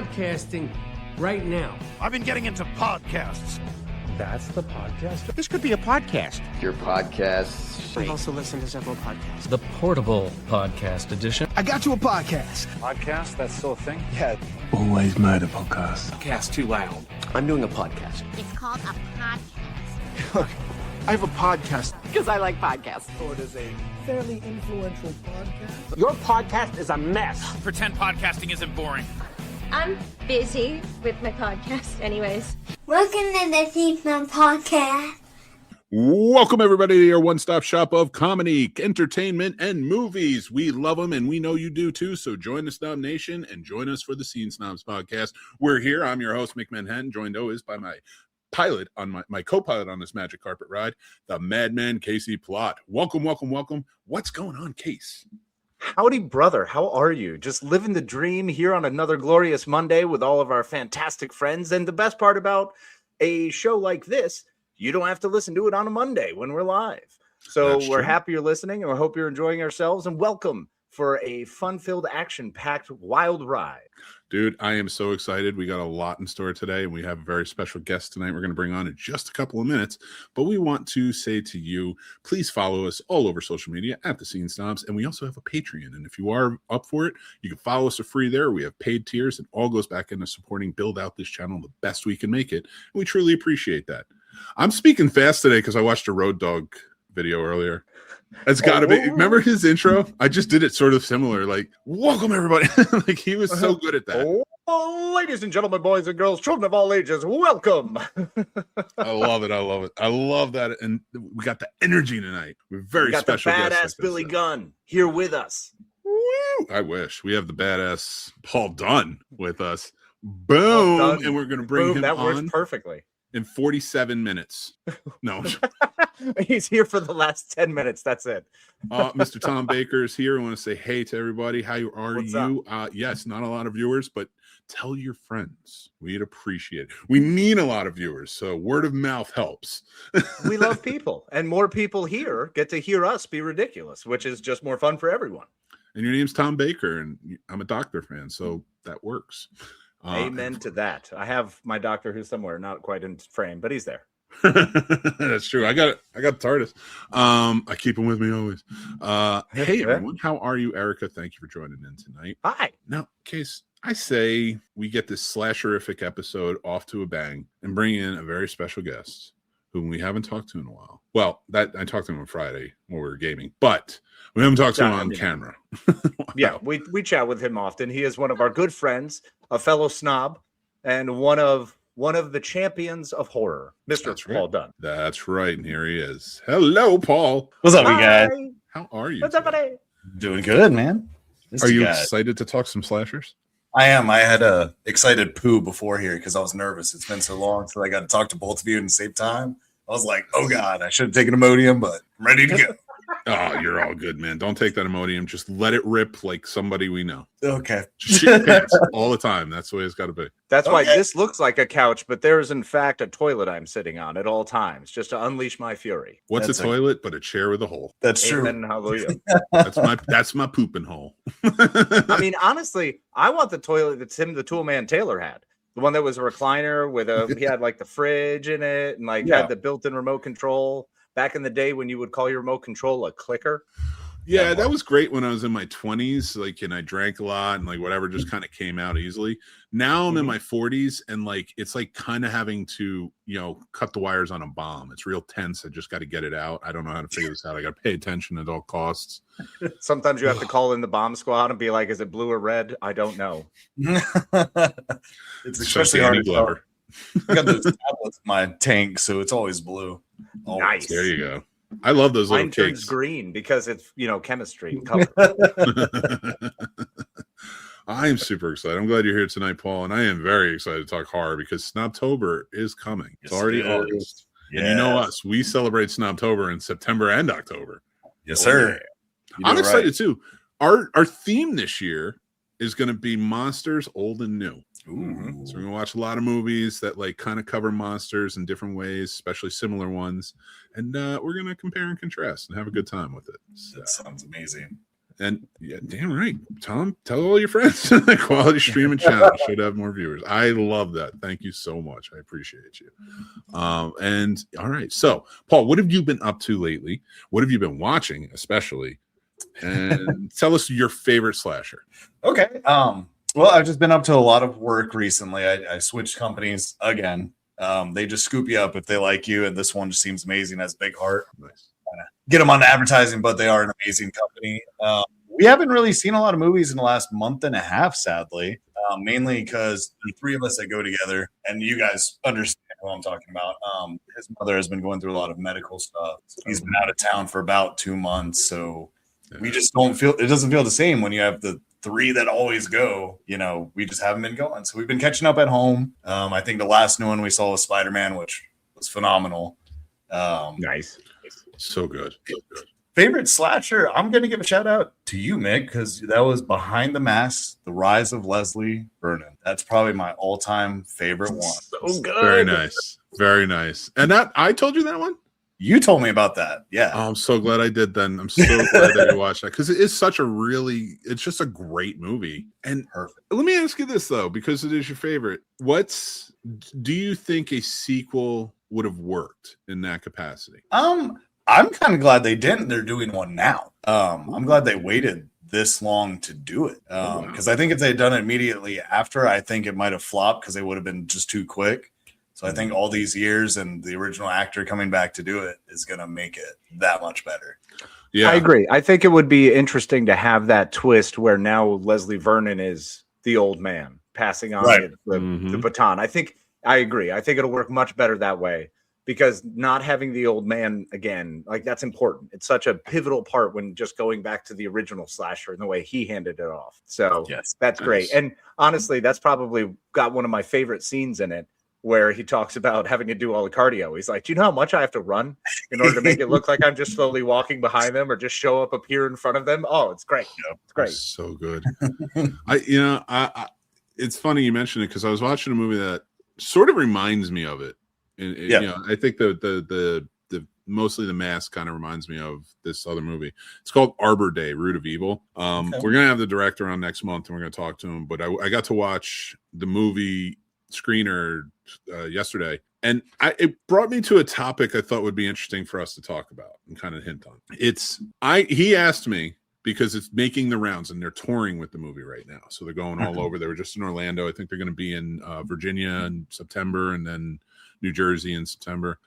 podcasting right now. I've been getting into podcasts. That's the podcast? This could be a podcast. Your podcasts. I've also listened to several podcasts. The portable podcast edition. I got you a podcast. Podcast? That's still a thing? Yeah. Always murder podcast. Cast too loud. I'm doing a podcast. It's called a podcast. Look, I have a podcast. Because I like podcasts. So it is a fairly influential podcast. Your podcast is a mess. Pretend podcasting isn't boring. I'm busy with my podcast anyways. Welcome to the Snobs podcast. Welcome, everybody, to your one-stop shop of comedy, entertainment, and movies. We love them, and we know you do, too, so join the Snob Nation and join us for the Scene Snobs podcast. We're here. I'm your host, Mick and Casey, joined always by my pilot, on my co-pilot on this magic carpet ride, the madman, Casey Plott. Welcome, welcome, welcome. What's going on, Case? Howdy, brother. How are you? Just living the dream here on another glorious Monday with all of our fantastic friends. And the best part about a show like this, you don't have to listen to it on a Monday when we're live. So we're happy you're listening, and we hope you're enjoying ourselves. And welcome for a fun-filled, action-packed, wild ride. Dude, I am so excited. We got a lot in store today, and we have a very special guest tonight we're going to bring on in just a couple of minutes. But we want to say to you, please follow us all over social media at The Scene Snobs. And we also have a Patreon. And if you are up for it, you can follow us for free there. We have paid tiers, and all goes back into supporting build out this channel the best we can make it. And we truly appreciate that. I'm speaking fast today because I watched a Road Dogg video earlier. It's got to be. Remember his intro? I just did it sort of similar. Like, welcome, everybody. Like, he was so good at that. Oh, ladies and gentlemen, boys and girls, children of all ages, welcome. I love it. I love it. I love that. And we got the energy tonight. We're very special. We got the badass Billy Gunn here with us. Woo! I wish. We have the badass Paul Dunn with us. Boom. And we're going to bring him that on. Works perfectly. In 47 minutes. No. He's here for the last 10 minutes. That's it. Mr. Tom Baker is here. I want to say hey to everybody. How are What's you? Yes, not a lot of viewers, but tell your friends. We'd appreciate it. We need a lot of viewers, so word of mouth helps. We love people, and more people here get to hear us be ridiculous, which is just more fun for everyone. And your name's Tom Baker, and I'm a Doctor fan, so that works. Amen to that. I have my doctor who's somewhere, not quite in frame, but he's there. That's true. I got TARDIS. I keep him with me always. Hey everyone, how are you? Erica, thank you for joining in tonight. Hi. Now, Case, I say we get this slasherific episode off to a bang and bring in a very special guest whom we haven't talked to in a while. Well, that I talked to him on Friday when we were gaming, but we haven't talked to him on camera. Yeah, we chat with him often. He is one of our good friends, a fellow snob, and one of the champions of horror, Mr. Paul Dunn. That's right, and here he is. Hello, Paul. What's up, you guys? How are you? What's up, buddy? Doing good, man. Are you excited to talk some slashers? I am. I had a excited poo before here because I was nervous. It's been so long, so I got to talk to both of you in the same time. I was like, oh God, I should have taken Imodium, but I'm ready to go. Oh, you're all good, man. Don't take that Imodium. Just let it rip like somebody we know. Okay. Just shit your pants all the time. That's the way it's got to be. That's why this looks like a couch, but there is in fact a toilet I'm sitting on at all times, just to unleash my fury. What's a toilet but a chair with a hole? That's true. Amen, hallelujah. That's my pooping hole. I mean, honestly, I want the toilet that Tim the Toolman Taylor had. The one that was a recliner with he had like the fridge in it and had the built-in remote control. Back in the day when you would call your remote control a clicker. Yeah, that was great when I was in my 20s, like, and I drank a lot and like whatever just kind of came out easily. Now I'm in my 40s and like it's like kind of having to, cut the wires on a bomb. It's real tense. I just got to get it out. I don't know how to figure this out. I got to pay attention at all costs. Sometimes you have to call in the bomb squad and be like, is it blue or red? I don't know. It's especially hard to tell. I got those tablets in my tank, so it's always blue. Always. Nice. There you go. I love those little Mine cakes. turns green because it's chemistry and color. I am super excited. I'm glad you're here tonight, Paul, and I am very excited to talk horror because Snobtober is coming. It's already August. Yes. And you know us, we celebrate Snobtober in September and October. Yes, sir. I'm excited too. Our theme this year is going to be monsters old and new. Ooh. So we're gonna watch a lot of movies that like kind of cover monsters in different ways, especially similar ones, and we're gonna compare and contrast and have a good time with it. That sounds amazing. And yeah, damn right, Tom. Tell all your friends. The Quality Streaming Channel should have more viewers. I love that. Thank you so much. I appreciate you. And all right, so Paul, what have you been up to lately? What have you been watching, especially? And tell us your favorite slasher. Okay. Well, I've just been up to a lot of work recently. I switched companies again. They just scoop you up if they like you, and this one just seems amazing. Has Big Heart. Nice. Get them on advertising, but they are an amazing company. We haven't really seen a lot of movies in the last month and a half, sadly, mainly because the three of us that go together, and you guys understand what I'm talking about. His mother has been going through a lot of medical stuff. He's been out of town for about 2 months, so we just don't feel it doesn't feel the same when you have the three that always go. We just haven't been going, so we've been catching up at home. I think the last new one we saw was Spider-Man, which was phenomenal. Nice. So good. Favorite slasher, I'm going to give a shout out to you, Mick, because that was Behind the Mask, The Rise of Leslie Vernon. That's probably my all-time favorite one. So good. Very nice. Very nice. And that I told you that one? You told me about that. Yeah. Oh, I'm so glad I did then. I'm so glad that you watched that because it is such it's just a great movie. And Perfect. Let me ask you this, though, because it is your favorite. Do you think a sequel would have worked in that capacity? I'm kind of glad they didn't. They're doing one now. I'm glad they waited this long to do it. Because I think if they'd done it immediately after, I think it might have flopped because they would have been just too quick. So I think all these years and the original actor coming back to do it is going to make it that much better. Yeah, I agree. I think it would be interesting to have that twist where now Leslie Vernon is the old man passing on the baton. I agree. I think it'll work much better that way. Because not having the old man again, like that's important. It's such a pivotal part when just going back to the original slasher and the way he handed it off. So yes, that's great. And honestly, that's probably got one of my favorite scenes in it where he talks about having to do all the cardio. He's like, do you know how much I have to run in order to make it look like I'm just slowly walking behind them or just show up here in front of them? Oh, it's great. It's great. So good. It's funny you mentioned it because I was watching a movie that sort of reminds me of it. And I think the mostly the mask kind of reminds me of this other movie. It's called Arbor Day, Root of Evil. We're gonna have the director on next month, and we're gonna talk to him. But I got to watch the movie screener yesterday, and it brought me to a topic I thought would be interesting for us to talk about and kind of hint on. He asked me because it's making the rounds and they're touring with the movie right now, so they're going all over. They were just in Orlando. I think they're going to be in Virginia in September, and then New Jersey in September,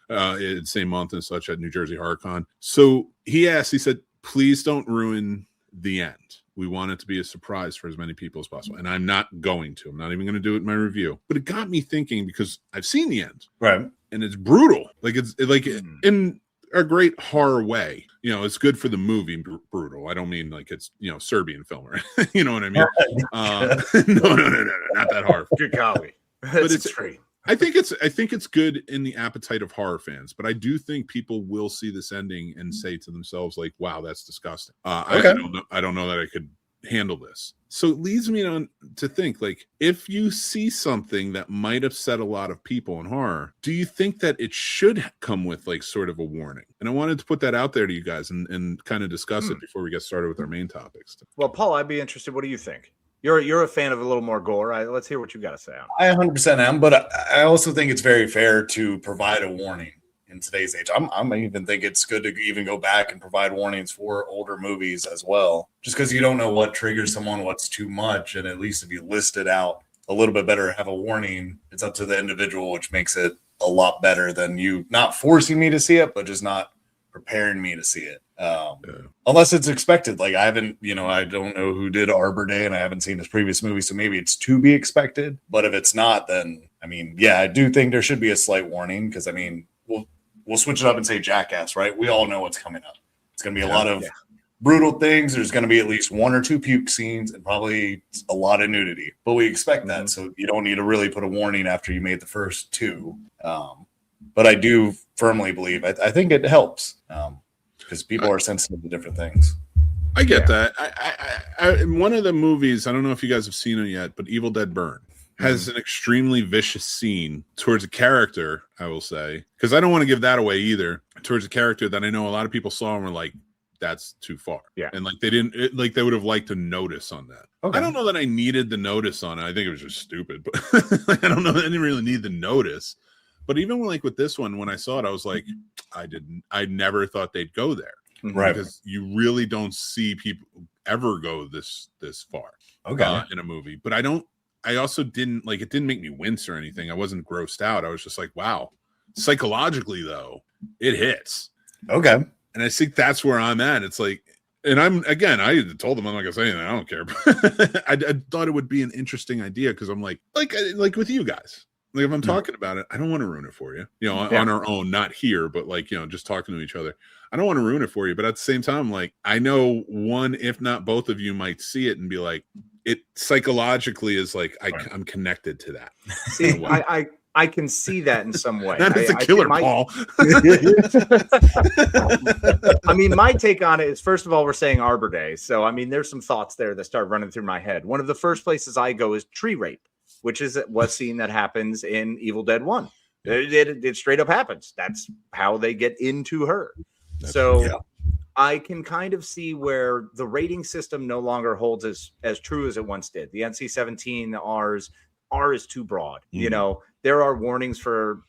same month and such at New Jersey HorrorCon. So he said, please don't ruin the end. We want it to be a surprise for as many people as possible. And I'm not going to. I'm not even going to do it in my review. But it got me thinking because I've seen the end. Right. And it's brutal. In a great horror way. It's good for the movie brutal. I don't mean like it's, Serbian film or you know what I mean? No, not that horror. Good golly. But it's great. I think it's good in the appetite of horror fans, but I do think people will see this ending and say to themselves, like, "Wow, that's disgusting." I don't know that I could handle this. So it leads me on to think, like, if you see something that might upset a lot of people in horror, do you think that it should come with like sort of a warning? And I wanted to put that out there to you guys and kind of discuss it before we get started with our main topics. Well, Paul, I'd be interested. What do you think? You're a fan of a little more gore. Let's hear what you got to say on it. I 100% am, but I also think it's very fair to provide a warning in today's age. I'm even think it's good to even go back and provide warnings for older movies as well, just because you don't know what triggers someone, what's too much, and at least if you list it out a little bit better, have a warning. It's up to the individual, which makes it a lot better than you not forcing me to see it, but just not preparing me to see it. Unless it's expected. Like I don't know who did Arbor Day and I haven't seen his previous movie, so maybe it's to be expected. But if it's not, then I do think there should be a slight warning because we'll switch it up and say Jackass, right? We all know what's coming up. It's going to be a lot of brutal things. There's going to be at least 1 or 2 puke scenes and probably a lot of nudity. But we expect that, so you don't need to really put a warning after you made the first 2. But I do firmly believe I think it helps because people are sensitive to different things. I get that. I one of the movies, I don't know if you guys have seen it yet, but Evil Dead Burn has an extremely vicious scene towards a character, I will say, because I don't want to give that away either, towards a character that I know a lot of people saw and were like, that's too far. Yeah. And like they didn't like they would have liked to notice on that. Okay. I don't know that I needed the notice on it. I think it was just stupid, but I don't know. I didn't really need the notice. But even like with this one, when I saw it, I was like, I never thought they'd go there. Right. Because you really don't see people ever go this far in a movie. But I also didn't like, it didn't make me wince or anything. I wasn't grossed out. I was just like, wow. Psychologically though, it hits. Okay. And I think that's where I'm at. It's like, and I told them I'm not gonna say anything. I don't care. I thought it would be an interesting idea because I'm like with you guys. Like if I'm talking about it, I don't want to ruin it for you. You know, on our own, not here, but like, you know, just talking to each other. I don't want to ruin it for you, but at the same time, like I know one, if not both of you might see it and be like, it psychologically is like I'm connected to that. See, I can see that in some way. That is a killer, Paul. I mean, my take on it is, first of all, we're saying Arbor Day. So, I mean, there's some thoughts there that start running through my head. One of the first places I go is tree rape, which is a scene that happens in Evil Dead 1. It straight up happens. That's how they get into her. I can kind of see where the rating system no longer holds as true as it once did. The NC-17, the R is too broad. You know, there are warnings for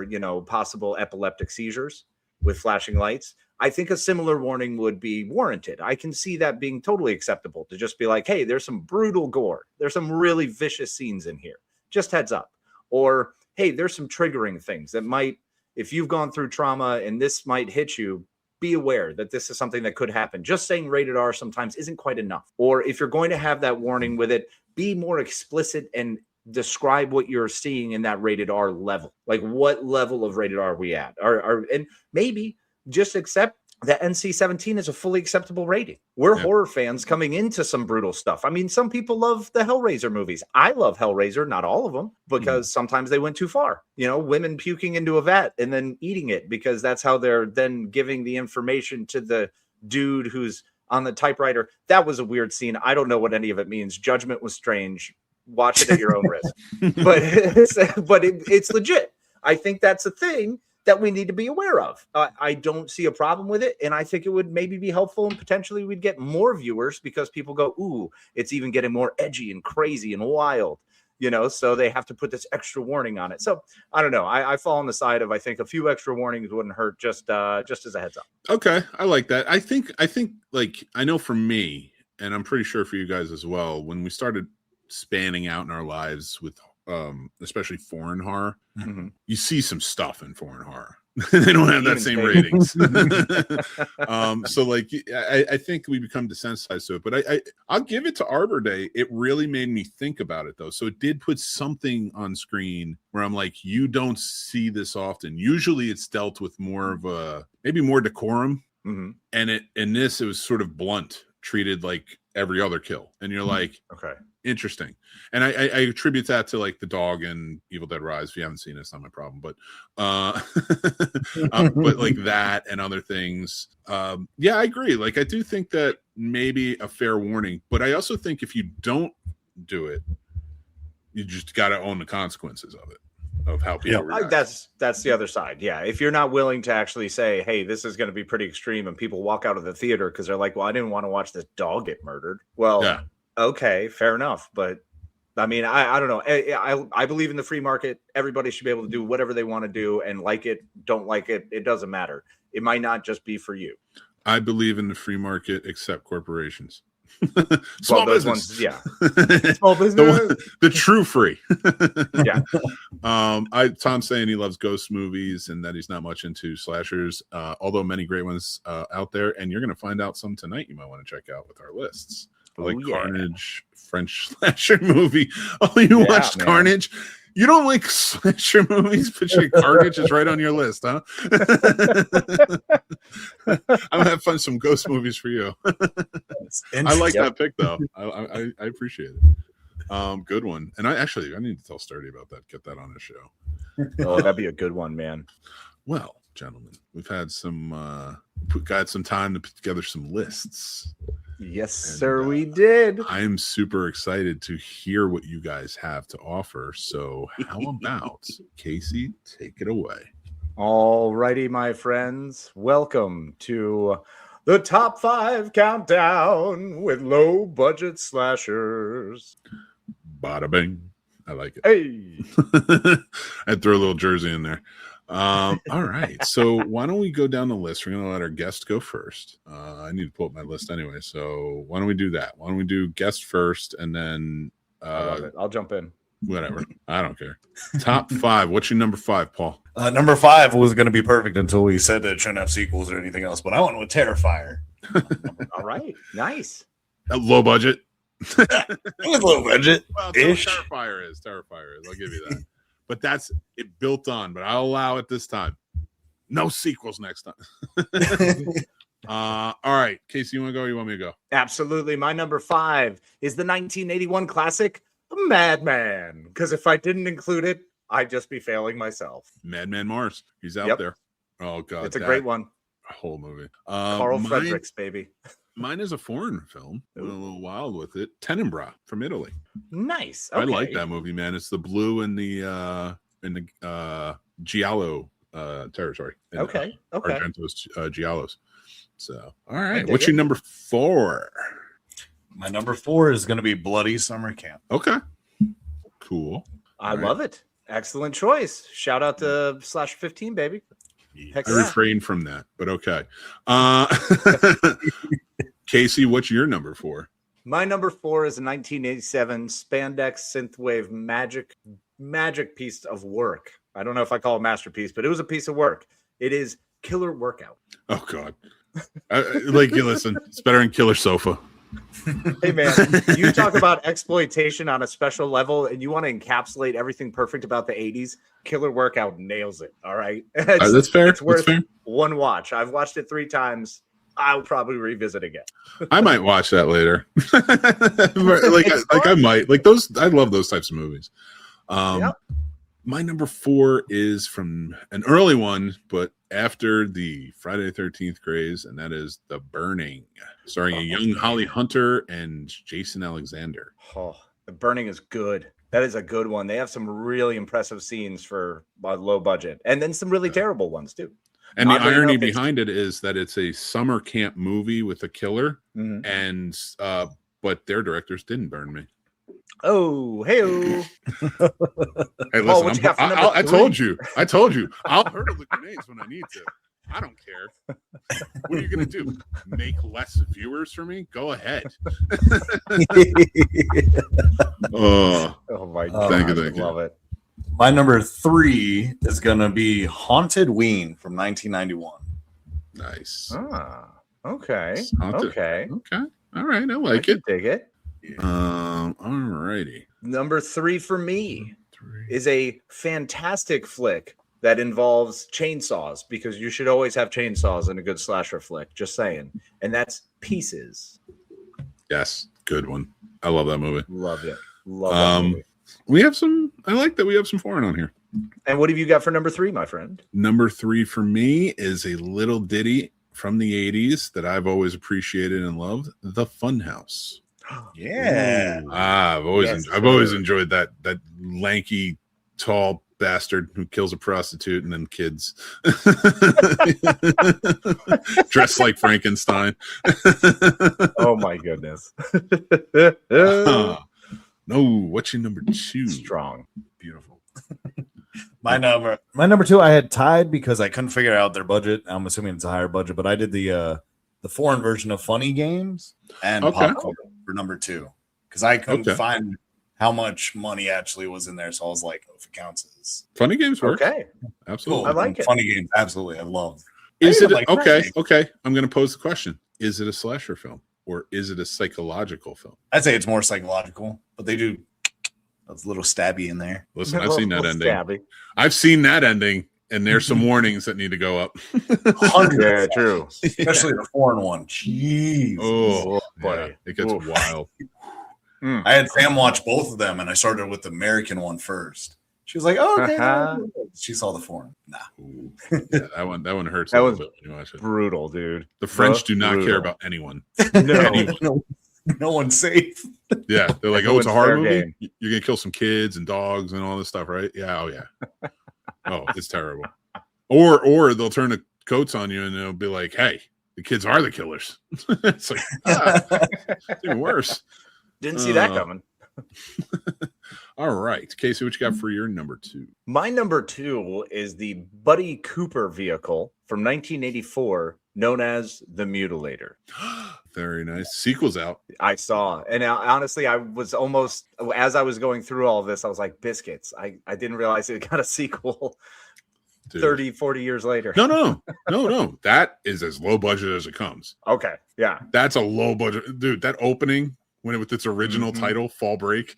you know, possible epileptic seizures with flashing lights. I think a similar warning would be warranted. I can see that being totally acceptable to just be like, hey, there's some brutal gore. There's some really vicious scenes in here. Just heads up. Or, hey, there's some triggering things that might, if you've gone through trauma and this might hit you, be aware that this is something that could happen. Just saying rated R sometimes isn't quite enough. Or if you're going to have that warning with it, be more explicit and describe what you're seeing in that rated R level. Like what level of rated R are we at? And maybe just accept that NC-17 is a fully acceptable rating. We're horror fans coming into some brutal stuff. I mean, some people love the Hellraiser movies. I love Hellraiser, not all of them, because sometimes they went too far. You know, women puking into a vat and then eating it because that's how they're then giving the information to the dude who's on the typewriter. That was a weird scene. I don't know what any of it means. Judgment was strange. Watch it at your own risk. But it's legit. I think that's a thing that we need to be aware of. I don't see a problem with it, and I think it would maybe be helpful, and potentially we'd get more viewers because people go, ooh, it's even getting more edgy and crazy and wild, you know, so they have to put this extra warning on it. So I don't know. I fall on the side of, I think a few extra warnings wouldn't hurt, just as a heads up. Okay, I like that. I think like, I know for me, and I'm pretty sure for you guys as well, when we started spanning out in our lives with especially foreign horror, you see some stuff in foreign horror. They don't have that same ratings. So like I think we become desensitized to it, but I'll give it to Arbor Day. It really made me think about it though. So it did put something on screen where I'm like, you don't see this often. Usually it's dealt with more of maybe more decorum. And in this, it was sort of blunt, treated like every other kill. And you're like, okay, interesting. And I attribute that to like the dog and Evil Dead Rise. If you haven't seen it, it's not my problem, but but like that and other things. Yeah, I agree. Like I do think that maybe a fair warning, but I also think if you don't do it, you just got to own the consequences of it, of how people react. That's the other side. Yeah. If you're not willing to actually say, hey, this is going to be pretty extreme, and people walk out of the theater because they're like, well, I didn't want to watch this dog get murdered. Well, okay, fair enough. But I mean, I don't know. I believe in the free market. Everybody should be able to do whatever they want to do, and like it, don't like it. It doesn't matter. It might not just be for you. I believe in the free market, except corporations. Small business. Small business. The true free. Yeah. Tom's saying he loves ghost movies and that he's not much into slashers, although many great ones out there. And you're going to find out some tonight you might want to check out with our lists. Like Carnage, French slasher movie. Oh, you watched Carnage? You don't like slasher movies, but Carnage is right on your list, huh? I'm gonna have fun some ghost movies for you. I like that pick though. I appreciate it. Good one. And I need to tell Sturdy about that. Get that on the show. Oh, that'd be a good one, man. Well, gentlemen, we've had got some time to put together some lists. Yes, sir, we did. I'm super excited to hear what you guys have to offer. So how about Casey, take it away. All righty, my friends. Welcome to The top 5 countdown with low budget slashers. Bada bing. I like it. Hey. I'd throw a little jersey in there. All right. So why don't we go down the list? We're going to let our guest go first. I need to pull up my list anyway. So why don't we do that? Why don't we do guest first and then I love it. I'll jump in. Whatever. I don't care. Top 5. What's your number 5, Paul? Number 5 was going to be perfect until we said that it shouldn't have sequels or anything else, but I went with Terrifier. All right. Nice. Low budget. It was low budget. Well, ish. Terrifier is. I'll give you that. But that's it built on, but I'll allow it this time. No sequels next time. All right. Casey, you want to go or you want me to go? Absolutely. My number 5 is the 1981 classic Madman. Because if I didn't include it, I'd just be failing myself. Madman Mars. He's out there. Oh, God. It's a great one. Whole movie. Carl Fredericks, baby. Mine is a foreign film. Went a little wild with it. Tenebra from Italy. Nice. Okay. I like that movie, man. It's the blue in the Giallo territory. Okay. Argento's Giallos. So, all right. What's your number 4? My number 4 is going to be Bloody Summer Camp. Okay. Cool. I love it. Excellent choice. Shout out to /15, baby. I refrained from that, but okay. Casey, what's your number 4? My number 4 is a 1987 spandex synthwave magic piece of work. I don't know if I call it masterpiece, but it was a piece of work. It is Killer Workout. Oh, God. Listen, it's better than Killer Sofa. Hey, man, you talk about exploitation on a special level and you want to encapsulate everything perfect about the 80s. Killer Workout nails it. All right. That's fair. It's worth That's fair. one watch. I've watched it 3 times. I'll probably revisit again. I might watch that later. I might like those. I love those types of movies. My number 4 is from an early one, but after the Friday the 13th craze, and that is The Burning, starring a young Holly Hunter and Jason Alexander. Oh, The Burning is good. That is a good one. They have some really impressive scenes for low budget, and then some really terrible ones too. And the irony behind it is that it's a summer camp movie with a killer, and but their directors didn't burn me. Oh, hey! Hey, listen, I told you. I'll hurdle the grenades when I need to. I don't care. What are you going to do? Make less viewers for me? Go ahead. Oh my God. Thank you. Love it. My number 3 is going to be Haunted Ween from 1991. Nice. Okay. Okay. All right. I like it. Dig it. All righty. Number 3 for me is a fantastic flick that involves chainsaws, because you should always have chainsaws in a good slasher flick. Just saying. And that's Pieces. Yes. Good one. I love that movie. Love it. Love that movie. We have some. I like that we have some foreign on here. And what have you got for number 3, my friend? Number 3 for me is a little ditty from the 80s that I've always appreciated and loved, The Funhouse. Yeah. I've always enjoyed that lanky, tall bastard who kills a prostitute and then kids dressed like Frankenstein. Oh my goodness. No, what's your number 2? Strong. Beautiful. My number 2 I had tied because I couldn't figure out their budget. I'm assuming it's a higher budget, but I did the foreign version of Funny Games and Popcorn for number 2 because I couldn't find how much money actually was in there. So I was like, if it counts as Funny Games work. Okay. Absolutely. I like it. Funny Games, absolutely. I love. Is it okay? I'm going to pose the question. Is it a slasher film or is it a psychological film? I'd say it's more psychological, but they do a little stabby in there. Listen, I've seen that ending. Stabby. I've seen that ending, and there's some warnings that need to go up. Yeah, true. Especially the foreign one. Jeez. Oh, boy. Yeah, it gets wild. I had Sam watch both of them, and I started with the American one first. She was like, "Oh, okay." She saw the foreign. Nah. Yeah, that one hurts. That was bit when you watch it. Brutal, dude. The French do not care about anyone. No one's safe. Yeah, they're like, "Oh, it's a horror movie. You're gonna kill some kids and dogs and all this stuff, right?" Yeah, oh yeah. Oh, it's terrible. Or they'll turn the coats on you and they'll be like, "Hey, the kids are the killers. It's like, it's even worse. Didn't see that coming. All right, Casey, what you got for your number 2? My number 2 is the Buddy Cooper vehicle from 1984, known as the Mutilator. Very nice. Sequel's out. I saw, and honestly, I was almost, as I was going through all of this, I was like, biscuits. I didn't realize it got a sequel. Dude. 30, 40 years later. No. That is as low budget as it comes. Okay, yeah. That's a low budget. Dude, that opening, with its original title, Fall Break.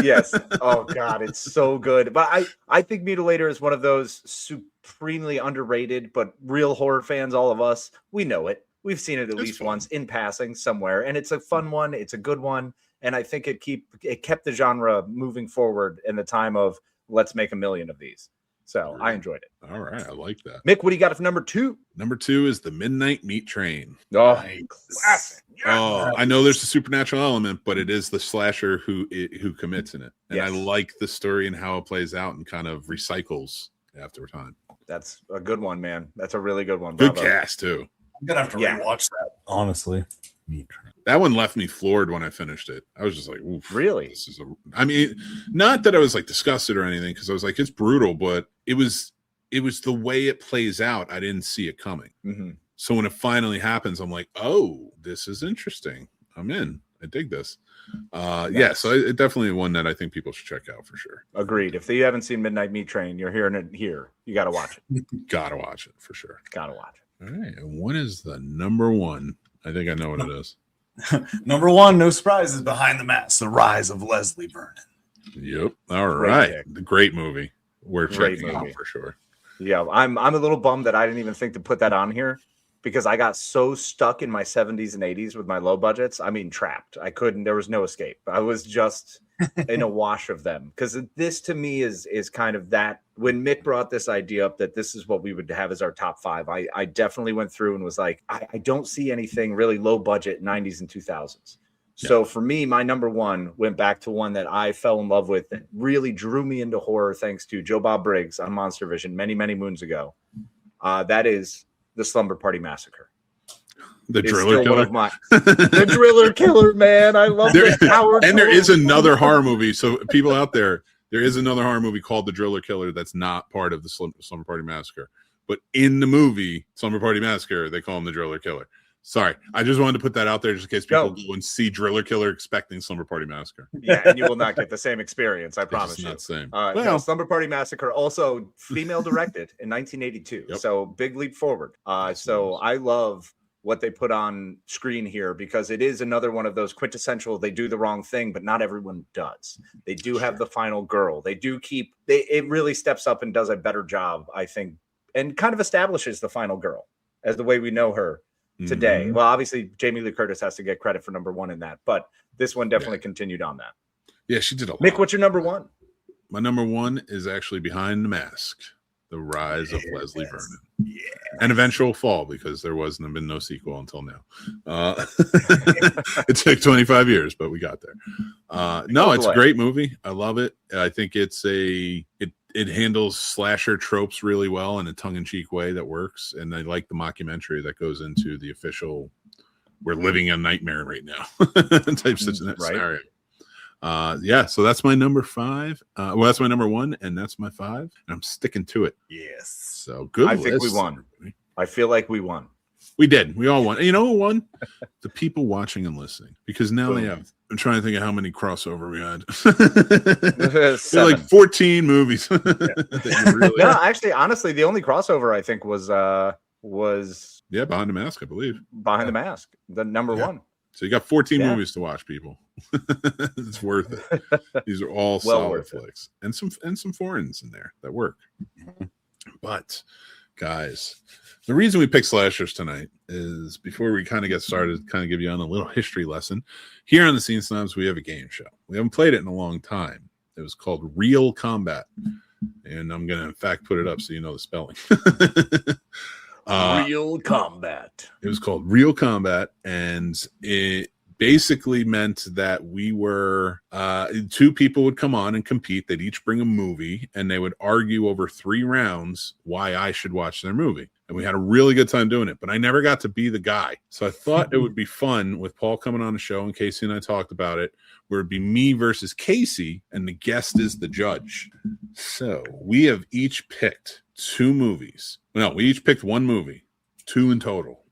Yes. Oh, God, it's so good. But I think Mutilator is one of those supremely underrated, but real horror fans, all of us, we know it. We've seen it at least once in passing somewhere, and it's a fun one. It's a good one, and I think it kept the genre moving forward in the time of let's make 1 million of these. So I enjoyed it. All right, I like that. Mick, what do you got for number 2? Number 2 is the Midnight Meat Train. Oh, classic. Yes. Oh, I know there's a supernatural element, but it is the slasher who commits in it, and yes. I like the story and how it plays out and kind of recycles after time. That's a good one, man. That's a really good one. Good cast too. I'm gonna have to rewatch that. Honestly, that one left me floored when I finished it. I was just like, oof, really? This is I mean, not that I was like disgusted or anything, because I was like, it's brutal, but it was the way it plays out. I didn't see it coming. Mm-hmm. So when it finally happens, I'm like, oh, this is interesting. I'm in. I dig this. Yeah, so it definitely one that I think people should check out for sure. Agreed. If you haven't seen Midnight Meat Train, you're hearing it here. You got to watch it. Got to watch it for sure. Got to watch it. All right. And what is the number 1? I think I know what it is. Number 1, no surprise, is Behind the Mask: The Rise of Leslie Vernon. Yep. All right. The great movie. We're checking out for sure. Yeah, I'm a little bummed that I didn't even think to put that on here, because I got so stuck in my 70s and 80s with my low budgets. I mean, trapped. I couldn't. There was no escape. I was just in a wash of them, because this to me is kind of that. When Mick brought this idea up that this is what we would have as our top 5, I definitely went through and was like, I don't see anything really low budget 90s and 2000s. So for me, my number 1 went back to one that I fell in love with that really drew me into horror, thanks to Joe Bob Briggs on Monster Vision many, many moons ago. That is the Slumber Party Massacre. The Driller Killer. The Driller Killer, man. I love that. And there is another horror movie. So people out there is another horror movie called The Driller Killer that's not part of the Slumber Party Massacre. But in the movie Slumber Party Massacre, they call him the Driller Killer. Sorry, I just wanted to put that out there just in case people go and see Driller Killer expecting Slumber Party Massacre. Yeah, and you will not get the same experience, I promise you. Not the same. No, Slumber Party Massacre, also female directed in 1982. Yep. So big leap forward. So I love what they put on screen here, because it is another one of those quintessential, they do the wrong thing, but not everyone does. They do have the final girl. They do it really steps up and does a better job, I think, and kind of establishes the final girl as the way we know her today. Mm-hmm. Well, obviously Jamie Lee Curtis has to get credit for number 1 in that, but this one definitely continued on that. Yeah, she did a lot. Mick, what's your number 1? My number 1 is actually Behind the Mask: The Rise of Leslie Vernon. Yeah. An eventual fall, because there been no sequel until now. It took 25 years, but we got there. No, it's a great movie. I love it. I think it handles slasher tropes really well in a tongue-in-cheek way that works, and I like the mockumentary that goes into the official "we're living a nightmare right now" type scenario. Yeah, so that's my number 5. Well, that's my number 1, and that's my 5, and I'm sticking to it. Yes. So good. I think we won. I feel like we won. We did. We all won. And you know who won? The people watching and listening, because now they have. I'm trying to think of how many crossover we had. There's like 14 movies. No, actually, honestly, the only crossover I think was Behind the Mask, I believe. Behind the Mask, the number 1. So you got 14 movies to watch, people. It's worth it. These are all solid flicks, and some foreigns in there that work. But guys, the reason we picked slashers tonight is, before we kind of get started, kind of give you on a little history lesson. Here on the Scene Snobs, we have a game show. We haven't played it in a long time. It was called Real Combat, and I'm going to in fact put it up so you know the spelling. Real Combat. It was called Real Combat, and basically meant that we were two people would come on and compete. They'd each bring a movie, and they would argue over 3 rounds why I should watch their movie. And we had a really good time doing it, but I never got to be the guy. So I thought it would be fun with Paul coming on the show, and Casey and I talked about it, where it'd be me versus Casey, and the guest is the judge. So we have each picked 2 movies. No, we each picked 1 movie, 2 in total.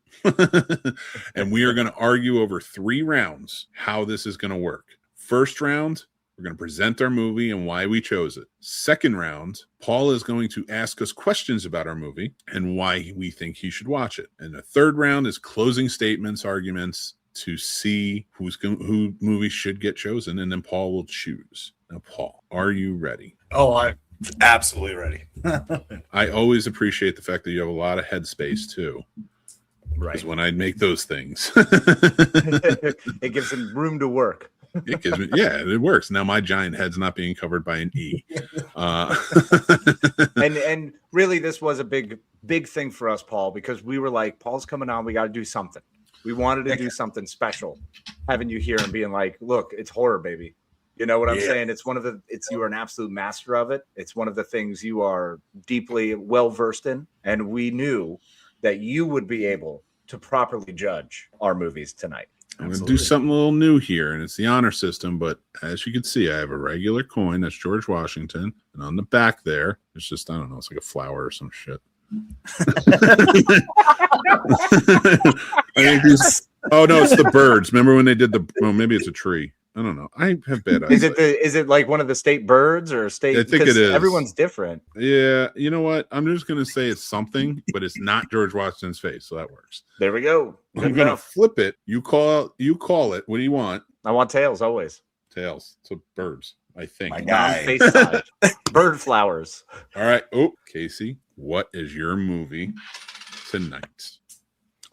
And we are going to argue over 3 rounds how this is going to work. First round, we're going to present our movie and why we chose it. Second round, Paul is going to ask us questions about our movie and why we think he should watch it. And the third round is closing statements, arguments to see who movie should get chosen, and then Paul will choose. Now, Paul, are you ready? Oh, I'm absolutely ready. I always appreciate the fact that you have a lot of headspace too. Right. Because when I make those things, it gives him room to work. It gives me, yeah, it works. Now my giant head's not being covered by an E. And really, this was a big thing for us, Paul, because we were like, Paul's coming on, we got to do something. We wanted to do something special, having you here and being like, look, it's horror, baby. You know what I'm saying? It's you are an absolute master of it. It's one of the things you are deeply well versed in, and we knew that you would be able to properly judge our movies tonight. I'm going to do something a little new here, and it's the honor system. But as you can see, I have a regular coin. That's George Washington. And on the back there, it's just, I don't know, it's like a flower or some shit. Oh, no, it's the birds. Remember when they did maybe it's a tree. I don't know. I have bad eyes. Is it like one of the state birds or state? I think it is. Everyone's different. Yeah. You know what? I'm just going to say it's something, but it's not George Washington's face. So that works. There we go. I'm going to flip it. You call it. What do you want? I want tails always. Tails. So birds, I think. My guy. Face side. Bird flowers. All right. Oh, Casey, what is your movie tonight?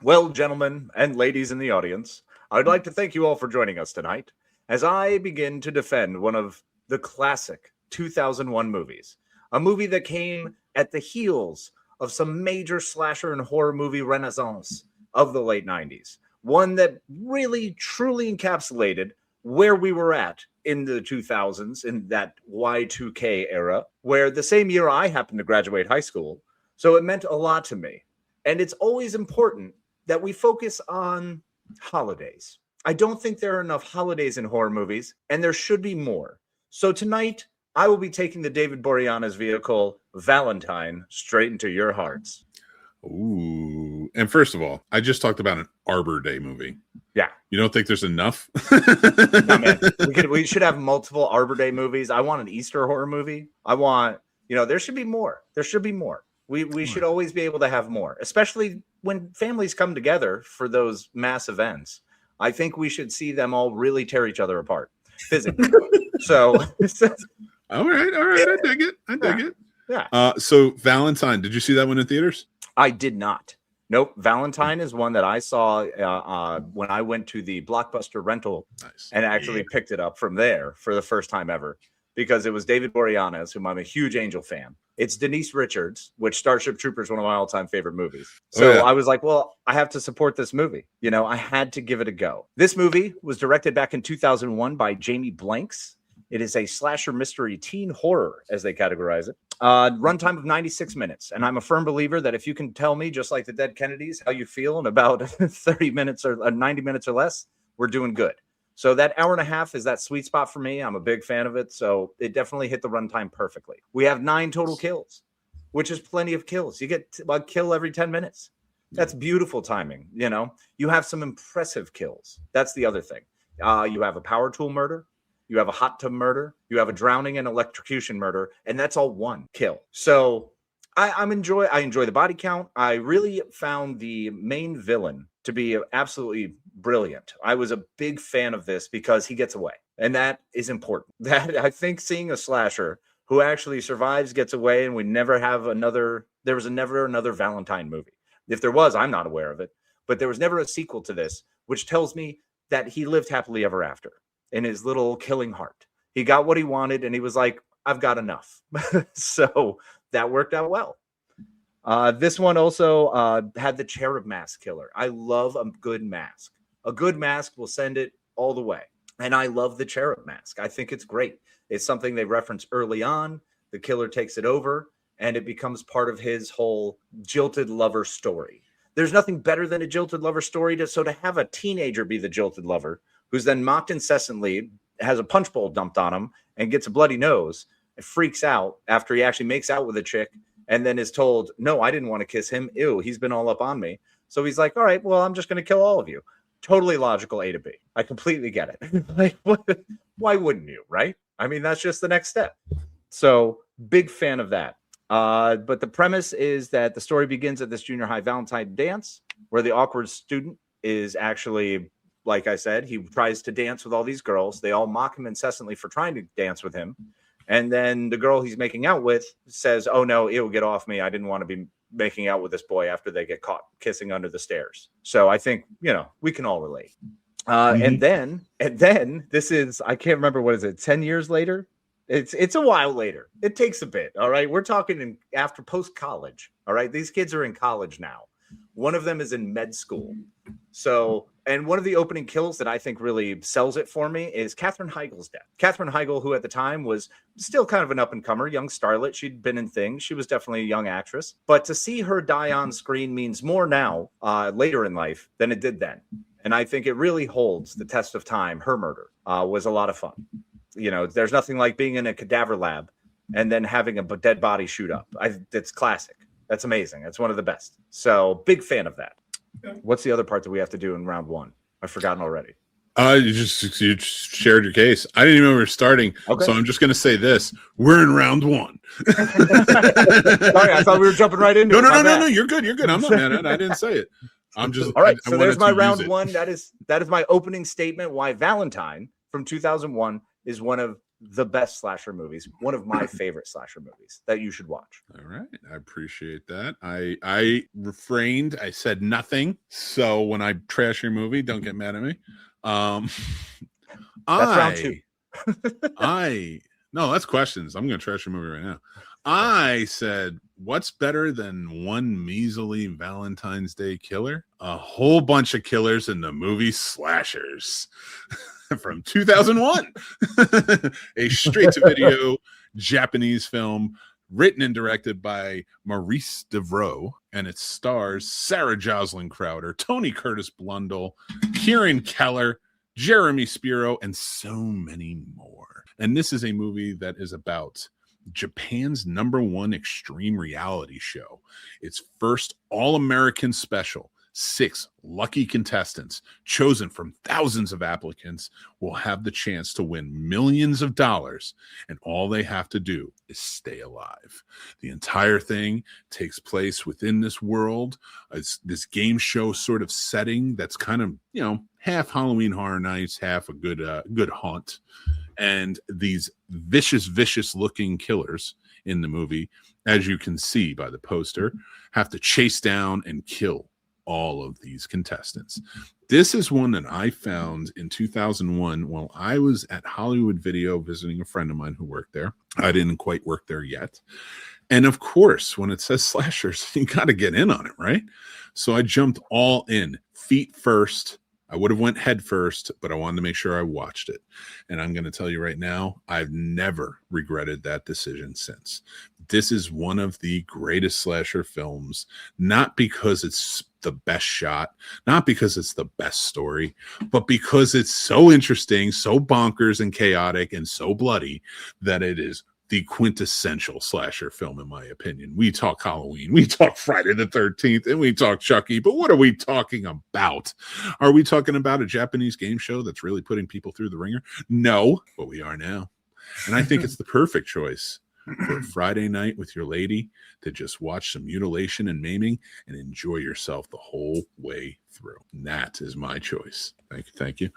Well, gentlemen and ladies in the audience, I'd like to thank you all for joining us tonight as I begin to defend one of the classic 2001 movies, a movie that came at the heels of some major slasher and horror movie renaissance of the late 90s, one that really truly encapsulated where we were at in the 2000s, in that Y2K era, where the same year I happened to graduate high school. So it meant a lot to me. And it's always important that we focus on holidays. I don't think there are enough holidays in horror movies, and there should be more. So tonight, I will be taking the David Boreanaz's vehicle, Valentine, straight into your hearts. Ooh. And first of all, I just talked about an Arbor Day movie. Yeah. You don't think there's enough? No, man. We should have multiple Arbor Day movies. I want an Easter horror movie. I want, there should be more. There should be more. We should always be able to have more, especially when families come together for those mass events. I think we should see them all really tear each other apart physically. So, all right. I dig it. Yeah. So Valentine, did you see that one in theaters? I did not. Nope. Valentine is one that I saw when I went to the Blockbuster rental and actually picked it up from there for the first time ever, because it was David Boreanaz, whom I'm a huge Angel fan. It's Denise Richards, which Starship Troopers is one of my all-time favorite movies. So I was like, well, I have to support this movie. I had to give it a go. This movie was directed back in 2001 by Jamie Blanks. It is a slasher mystery teen horror, as they categorize it. Runtime of 96 minutes. And I'm a firm believer that if you can tell me, just like the Dead Kennedys, how you feel in about 30 minutes or 90 minutes or less, we're doing good. So that hour and a half is that sweet spot for me. I'm a big fan of it. So it definitely hit the runtime perfectly. We have 9 total kills, which is plenty of kills. You get a kill every 10 minutes. That's beautiful timing. You have some impressive kills. That's the other thing. You have a power tool murder. You have a hot tub murder. You have a drowning and electrocution murder. And that's all one kill. So I enjoy the body count. I really found the main villain to be absolutely brilliant. I was a big fan of this because he gets away, and that is important. That I think seeing a slasher who actually survives, gets away, and there was never another Valentine movie. If there was, I'm not aware of it, but there was never a sequel to this, which tells me that he lived happily ever after in his little killing heart. He got what he wanted, and he was like, I've got enough. So that worked out well. This one also had the cherub mask killer. I love a good mask. A good mask will send it all the way. And I love the cherub mask. I think it's great. It's something they reference early on. The killer takes it over, and it becomes part of his whole jilted lover story. There's nothing better than a jilted lover story. To have a teenager be the jilted lover, who's then mocked incessantly, has a punch bowl dumped on him, and gets a bloody nose, and freaks out after he actually makes out with a chick, and then is told, no, I didn't want to kiss him. Ew, he's been all up on me. So he's like, all right, well, I'm just going to kill all of you. Totally logical A to B. I completely get it. Like, why wouldn't you, right? I mean, that's just the next step. So big fan of that. But the premise is that the story begins at this junior high Valentine dance where the awkward student is actually, like I said, he tries to dance with all these girls. They all mock him incessantly for trying to dance with him. And then the girl he's making out with says, oh, no, it'll get off me. I didn't want to be making out with this boy after they get caught kissing under the stairs. So I think, we can all relate. And then this is, I can't remember, what is it, 10 years later? It's a while later. It takes a bit. All right. We're talking after post-college. All right. These kids are in college now. One of them is in med school. So, and one of the opening kills that I think really sells it for me is Katherine Heigl's death. Katherine Heigl, who at the time was still kind of an up-and-comer, young starlet. She'd been in things. She was definitely a young actress. But to see her die on screen means more now, later in life, than it did then. And I think it really holds the test of time. Her murder was a lot of fun. There's nothing like being in a cadaver lab and then having a dead body shoot up. It's classic. That's amazing. It's one of the best. So big fan of that. What's the other part that we have to do in round one? I've forgotten already. You just shared your case. I didn't even know we were starting. Okay. So I'm just going to say this. We're in round one. Sorry, I thought we were jumping right into it. No. You're good. I'm not mad at it. I didn't say it. I'm just all right. So there's my round one. That is my opening statement. Why Valentine from 2001 is one of the best slasher movies, one of my favorite slasher movies that you should watch. All right. I appreciate that. I refrained. I said nothing. So when I trash your movie, don't get mad at me. That's round two. No, that's questions. I'm going to trash your movie right now. I said, what's better than one measly Valentine's Day killer? A whole bunch of killers in the movie Slashers. From 2001, a straight-to-video Japanese film written and directed by Maurice Devroux, and it stars Sarah Jocelyn Crowder, Tony Curtis Blundell, Kieran Keller, Jeremy Spiro, and so many more. And this is a movie that is about Japan's #1 extreme reality show. Its first all-American special. 6 lucky contestants chosen from thousands of applicants will have the chance to win millions of dollars, and all they have to do is stay alive. The entire thing takes place within this world. It's this game show sort of setting that's kind of, half Halloween Horror Nights, half a good haunt. And these vicious looking killers in the movie, as you can see by the poster, have to chase down and kill all of these contestants. This is one that I found in 2001 while I was at Hollywood Video visiting a friend of mine who worked there. I didn't quite work there yet. And of course, when it says slashers, you got to get in on it, right? So I jumped all in, feet first. I would have went head first, but I wanted to make sure I watched it. And I'm going to tell you right now, I've never regretted that decision since. This is one of the greatest slasher films, not because it's the best shot, not because it's the best story, but because it's so interesting, so bonkers and chaotic and so bloody that it is the quintessential slasher film, in my opinion. We talk Halloween, we talk Friday the 13th, and we talk Chucky, but what are we talking about? Are we talking about a Japanese game show that's really putting people through the ringer? No, but we are now. And I think it's the perfect choice for a Friday night with your lady to just watch some mutilation and maiming and enjoy yourself the whole way through. And that is my choice. Thank you.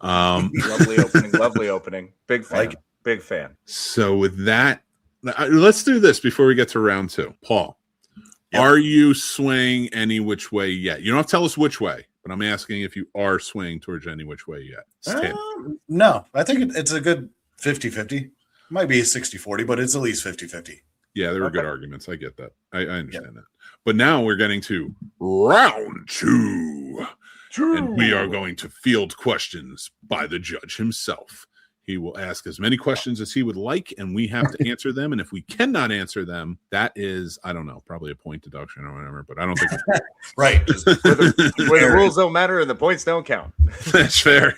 Lovely opening. Big fan. Big fan. So with that, let's do this before we get to round two. Paul, Are you swaying any which way yet? You don't have to tell us which way, but I'm asking if you are swaying towards any which way yet. No, I think it's a good 50-50. Might be a 60-40, but it's at least 50-50. Yeah, there were good arguments. I get that. I understand that. But now we're getting to round two. And we are going to field questions by the judge himself. He will ask as many questions as he would like, and we have to answer them. And if we cannot answer them, that is, I don't know, probably a point deduction or whatever, but I don't think it's Right. Where the rules don't matter and the points don't count. that's fair.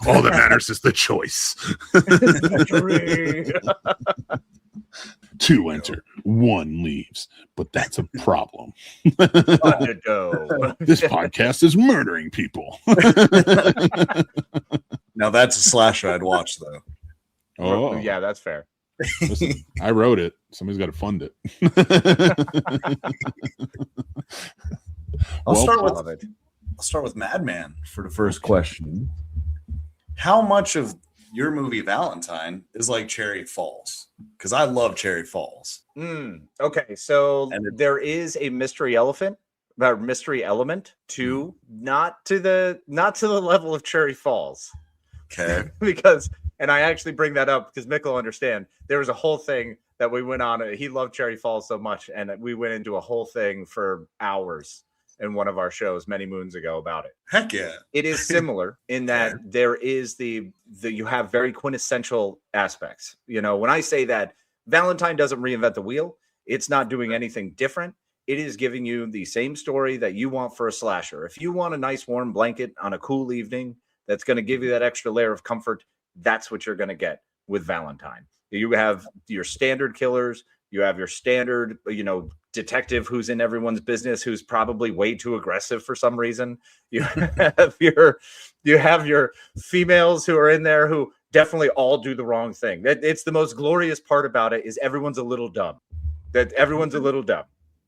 All that matters is the choice. 2 enter, 1 leaves, but that's a problem. This podcast is murdering people. Now that's a slasher I'd watch, though. Oh, yeah, that's fair. Listen, I wrote it. Somebody's got to fund it. I'll start with Madman for the first question. How much of your movie Valentine is like Cherry Falls? Because I love Cherry Falls. Okay, so there is a mystery element to not to the level of Cherry Falls. Okay. Because, and I actually bring that up because Mick will understand. There was a whole thing that we went on. He loved Cherry Falls so much, and we went into a whole thing for hours in one of our shows many moons ago about it. Heck yeah. It is similar in that there is the you have very quintessential aspects. You know, when I say that Valentine doesn't reinvent the wheel, it's not doing anything different. It is giving you the same story that you want for a slasher. If you want a nice warm blanket on a cool evening that's going to give you that extra layer of comfort, that's what you're going to get with Valentine. You have your standard killers. You have your standard, detective who's in everyone's business, who's probably way too aggressive for some reason. You have your females who are in there who definitely all do the wrong thing. It's the most glorious part about it is everyone's a little dumb.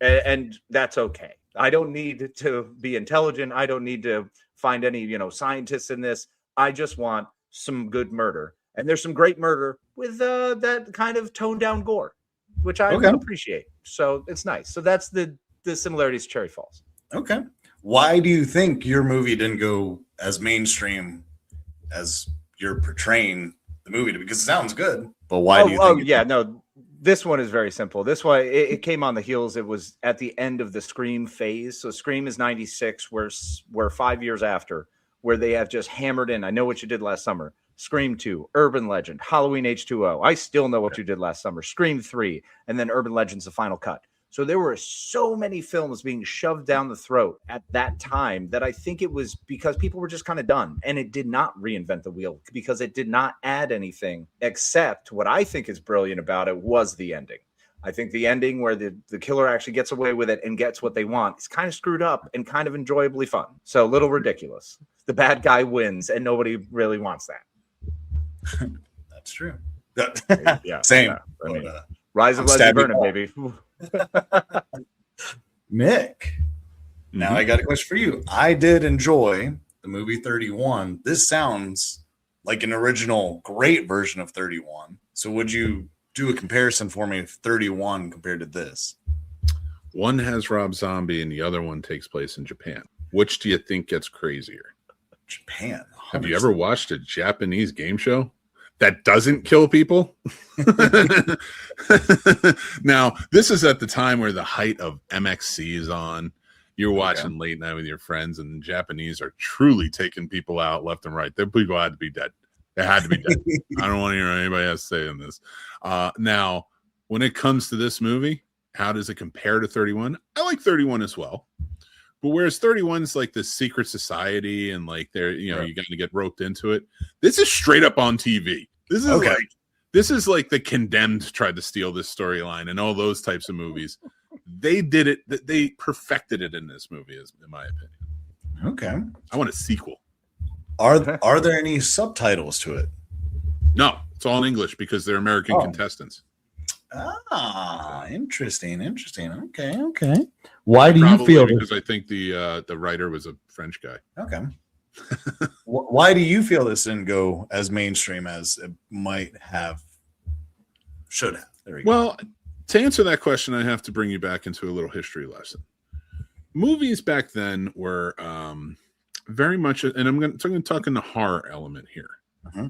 And that's okay. I don't need to be intelligent. I don't need to find any, scientists in this. I just want some good murder. And there's some great murder with that kind of toned down gore, which I appreciate. So it's nice. So that's the similarities to Cherry Falls. Okay. Why do you think your movie didn't go as mainstream as you're portraying the movie? Because it sounds good, but why do you think this one is very simple. This one, it came on the heels. It was at the end of the Scream phase. So Scream is 96, where 5 years after, where they have just hammered in, I Know What You Did Last Summer, Scream 2, Urban Legend, Halloween H2O, I Still Know What You Did Last Summer, Scream 3, and then Urban Legend's the final cut. So there were so many films being shoved down the throat at that time that I think it was because people were just kind of done, and it did not reinvent the wheel because it did not add anything except what I think is brilliant about it was the ending. I think the ending where the killer actually gets away with it and gets what they want is kind of screwed up and kind of enjoyably fun. So a little ridiculous. The bad guy wins and nobody really wants that. That's true. Yeah. Same. Yeah. I mean, Rise of Leslie Burnham, baby. Mick, now I got a question for you. I did enjoy the movie 31. This sounds like an original great version of 31. So would you do a comparison for me of 31 compared to this? One has Rob Zombie and the other one takes place in Japan. Which do you think gets crazier? Japan. 100%. Have you ever watched a Japanese game show that doesn't kill people? Now, this is at the time where the height of MXC is on. You're watching late night with your friends, and the Japanese are truly taking people out left and right. Their people had to be dead. They had to be dead. I don't want to hear anybody else saying this. Now, when it comes to this movie, how does it compare to 31? I like 31 as well. But whereas 31 is like the secret society and like they're, you got to get roped into it. This is straight up on TV. This is like the Condemned tried to steal this storyline and all those types of movies. They did it. They perfected it in this movie, in my opinion. Okay. I want a sequel. Are there any subtitles to it? No, it's all in English because they're American contestants. Ah, interesting. Okay. Why do you feel? Because I think the writer was a French guy. Okay. Why do you feel this didn't go as mainstream as it should have? There we go. Well, to answer that question, I have to bring you back into a little history lesson. Movies back then were very much, and I'm going to talk in the horror element here. Uh-huh.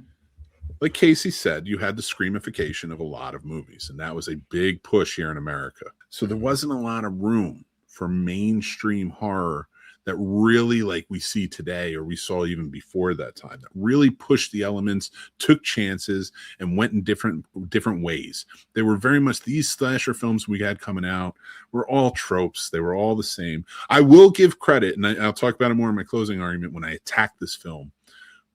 Like Casey said, you had the screamification of a lot of movies, and that was a big push here in America. So there wasn't a lot of room for mainstream horror that really like we see today or we saw even before that time, that really pushed the elements, took chances, and went in different ways. They were very much these slasher films we had coming out were all tropes. They were all the same. I will give credit, and I'll talk about it more in my closing argument when I attack this film.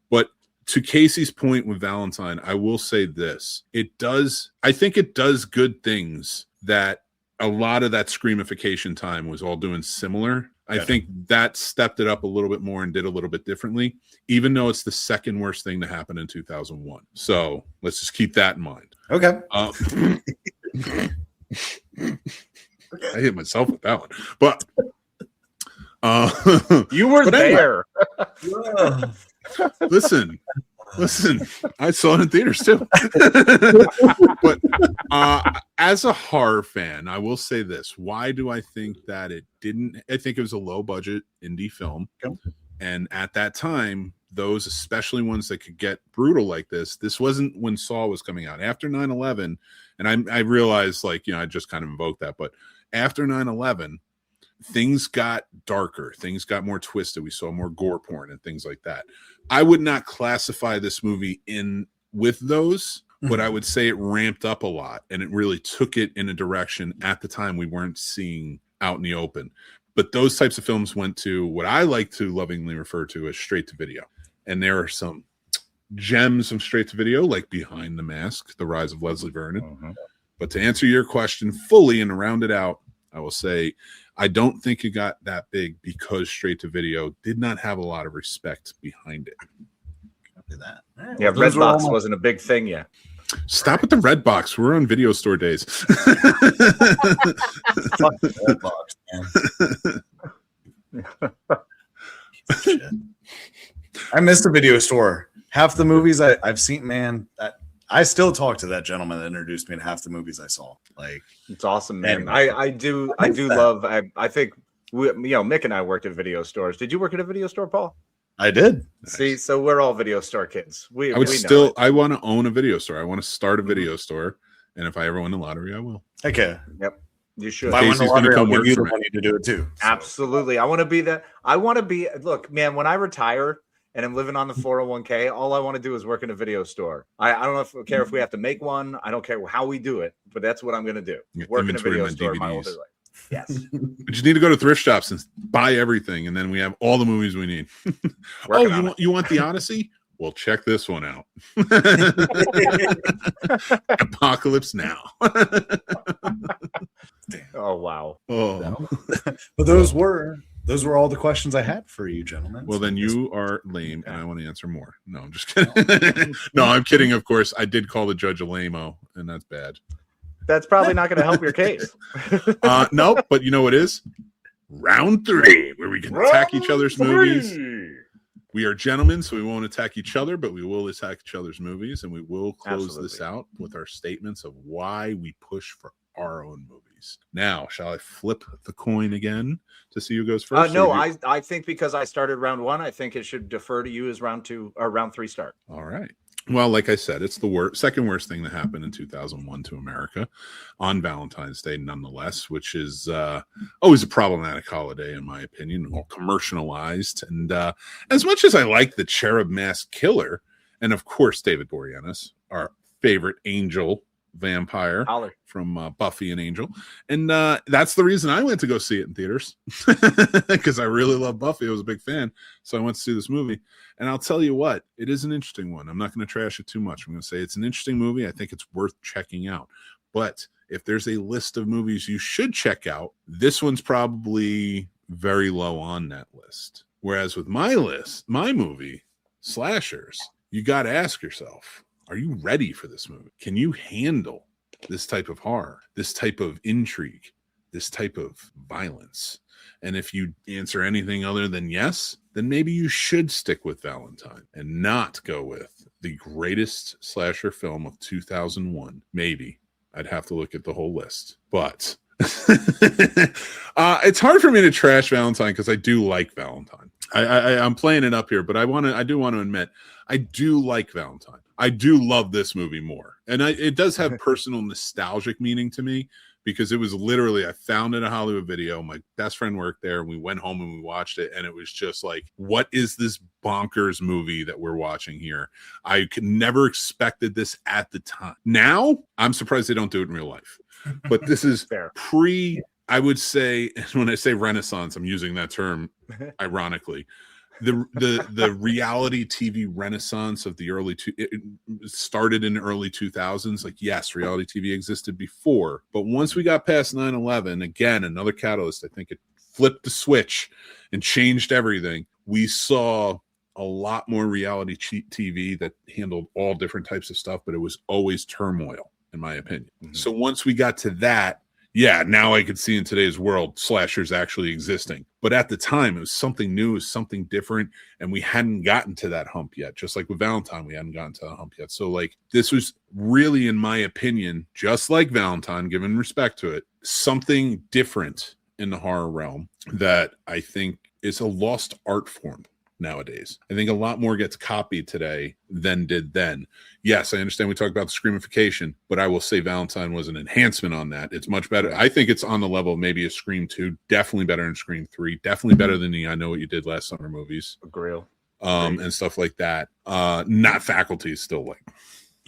But to Casey's point with Valentine, I will say this. I think it does good things that a lot of that screamification time was all doing similar. I think that stepped it up a little bit more and did a little bit differently, even though it's the second worst thing to happen in 2001. So let's just keep that in mind. Okay. I hit myself with that one. But you were there. Listen, I saw it in theaters too. But as a horror fan, I will say this. Why do I think that it didn't? I think it was a low budget indie film. And at that time, those, especially ones that could get brutal like this wasn't when Saw was coming out. After 9/11, and I realized, like, I just kind of invoked that, but after 9/11, things got darker, things got more twisted. We saw more gore porn and things like that. I would not classify this movie in with those, but I would say it ramped up a lot, and it really took it in a direction at the time we weren't seeing out in the open. But those types of films went to what I like to lovingly refer to as straight to video. And there are some gems of straight to video, like Behind the Mask, The Rise of Leslie Vernon. But to answer your question fully and to round it out, I will say I don't think it got that big because straight to video did not have a lot of respect behind it. Copy that. Right, yeah, Redbox wasn't a big thing yet. Stop with the Redbox. We're on video store days. Fuck the Redbox, man. Shit. I missed the video store. Half the movies I've seen, man. I still talk to that gentleman that introduced me to half the movies I saw. Like, it's awesome, man. I do love. I think Mick and I worked at video stores. Did you work at a video store, Paul? I did. See, so we're all video store kids. I want to own a video store. I want to start a video store, and if I ever win the lottery, I will. Okay. Yep. You should. If I win the lottery, I'll give you the money to do it too. So. Absolutely. I want to be that. I want to be. Look, man. When I retire and I'm living on the 401k, all I want to do is work in a video store. I don't care if we have to make one. I don't care how we do it, but that's what I'm going to do. Work in a video store my older life. Yes. But you need to go to thrift shops and buy everything, and then we have all the movies we need. You want the Odyssey? Well, check this one out. Apocalypse Now. Oh wow. Oh. But those were all the questions I had for you, gentlemen. Well, then you are lame, and I want to answer more. No, I'm just kidding. No, I'm kidding. Of course, I did call the judge a lame-o, and that's bad. That's probably not going to help your case. No, but you know what is? Round 3, where we can attack each other's movies. We are gentlemen, so we won't attack each other, but we will attack each other's movies, and we will close this out with our statements of why we push for our own movies. Now, shall I flip the coin again to see who goes first? No, I think because I started round 1, I think it should defer to you as round 2 or round 3 start. All right. Well, like I said, it's the second worst thing that happened in 2001 to America on Valentine's Day, nonetheless, which is always a problematic holiday, in my opinion, or commercialized. And as much as I like the Cherub Mask Killer, and of course, David Boreanaz, our favorite angel vampire from Buffy and Angel. And that's the reason I went to go see it in theaters, because I really love Buffy. I was a big fan. So I went to see this movie. And I'll tell you what, it is an interesting one. I'm not going to trash it too much. I'm going to say it's an interesting movie. I think it's worth checking out. But if there's a list of movies you should check out, this one's probably very low on that list. Whereas with my list, my movie, slashers, you got to ask yourself, are you ready for this movie? Can you handle this type of horror, this type of intrigue, this type of violence? And if you answer anything other than yes, then maybe you should stick with Valentine and not go with the greatest slasher film of 2001. Maybe. I'd have to look at the whole list. But it's hard for me to trash Valentine because I do like Valentine. I'm playing it up here, but I do want to admit I do like Valentine. I do love this movie more. And it does have personal nostalgic meaning to me because it was literally, I found it in a Hollywood video. My best friend worked there and we went home and we watched it. And it was just like, what is this bonkers movie that we're watching here? I could never expected this at the time. Now, I'm surprised they don't do it in real life. But this is I would say, when I say Renaissance, I'm using that term ironically. The reality TV renaissance of the it started in the early 2000s. Like, yes, reality TV existed before, but once we got past 9/11, again, another catalyst, I think it flipped the switch and changed everything. We saw a lot more reality TV that handled all different types of stuff, but it was always turmoil, in my opinion. Mm-hmm. So once we got to that, yeah, now I could see in today's world slashers actually existing. But at the time, it was something new, it was something different, and we hadn't gotten to that hump yet. Just like with Valentine, we hadn't gotten to that hump yet. So, like, this was really, in my opinion, just like Valentine, given respect to it, something different in the horror realm that I think is a lost art form nowadays. I think a lot more gets copied today than did then. Yes, I understand we talk about the screamification, but I will say Valentine was an enhancement on that. It's much better. I think it's on the level of maybe a Scream 2, definitely better than Scream 3, definitely better than the I Know What You Did Last Summer movies. Agree. And stuff like that. Not Faculty is still like,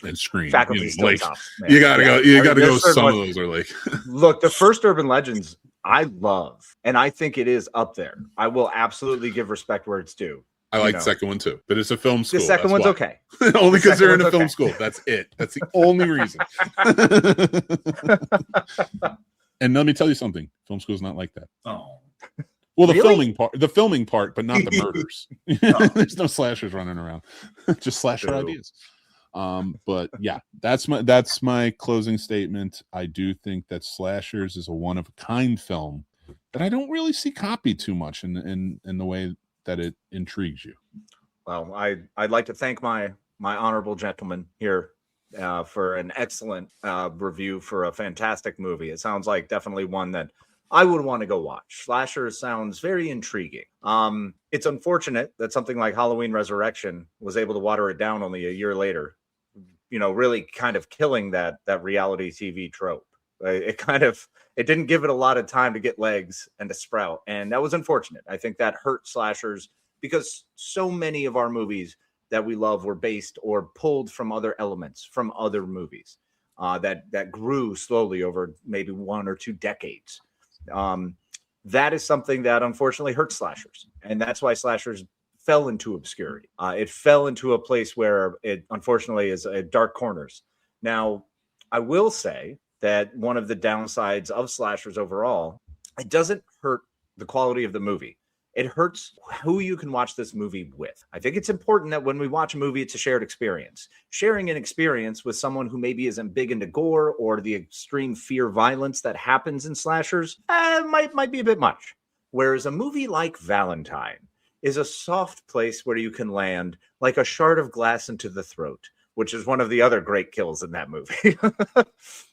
and Scream. Faculty still like, tough. You gotta go. You gotta go. Some of those are like. Look, the first Urban Legends I love, and I think it is up there. I will absolutely give respect where it's due. I like the second one too, but it's a film school. The second one's okay. Only because they're in a film school. That's it. That's the only reason. And let me tell you something. Film school's not like that. Oh. Well, the filming part, but not the murders. There's no slashers running around. Just slasher ideas. But yeah, that's my closing statement. I do think that Slashers is a one of a kind film that I don't really see copied too much in the way that it intrigues you. Well, I'd like to thank my honorable gentleman here for an excellent review for a fantastic movie. It sounds like definitely one that I would want to go watch. Slasher sounds very intriguing. It's unfortunate that something like Halloween Resurrection was able to water it down only a year later, really kind of killing that reality TV trope. It didn't give it a lot of time to get legs and to sprout. And that was unfortunate. I think that hurt slashers because so many of our movies that we love were based or pulled from other elements from other movies that grew slowly over maybe 1 or 2 decades. That is something that unfortunately hurt slashers. And that's why slashers fell into obscurity. It fell into a place where it unfortunately is dark corners. Now, I will say that one of the downsides of slashers overall, it doesn't hurt the quality of the movie. It hurts who you can watch this movie with. I think it's important that when we watch a movie, it's a shared experience. Sharing an experience with someone who maybe isn't big into gore or the extreme fear violence that happens in slashers might be a bit much. Whereas a movie like Valentine is a soft place where you can land like a shard of glass into the throat, which is one of the other great kills in that movie,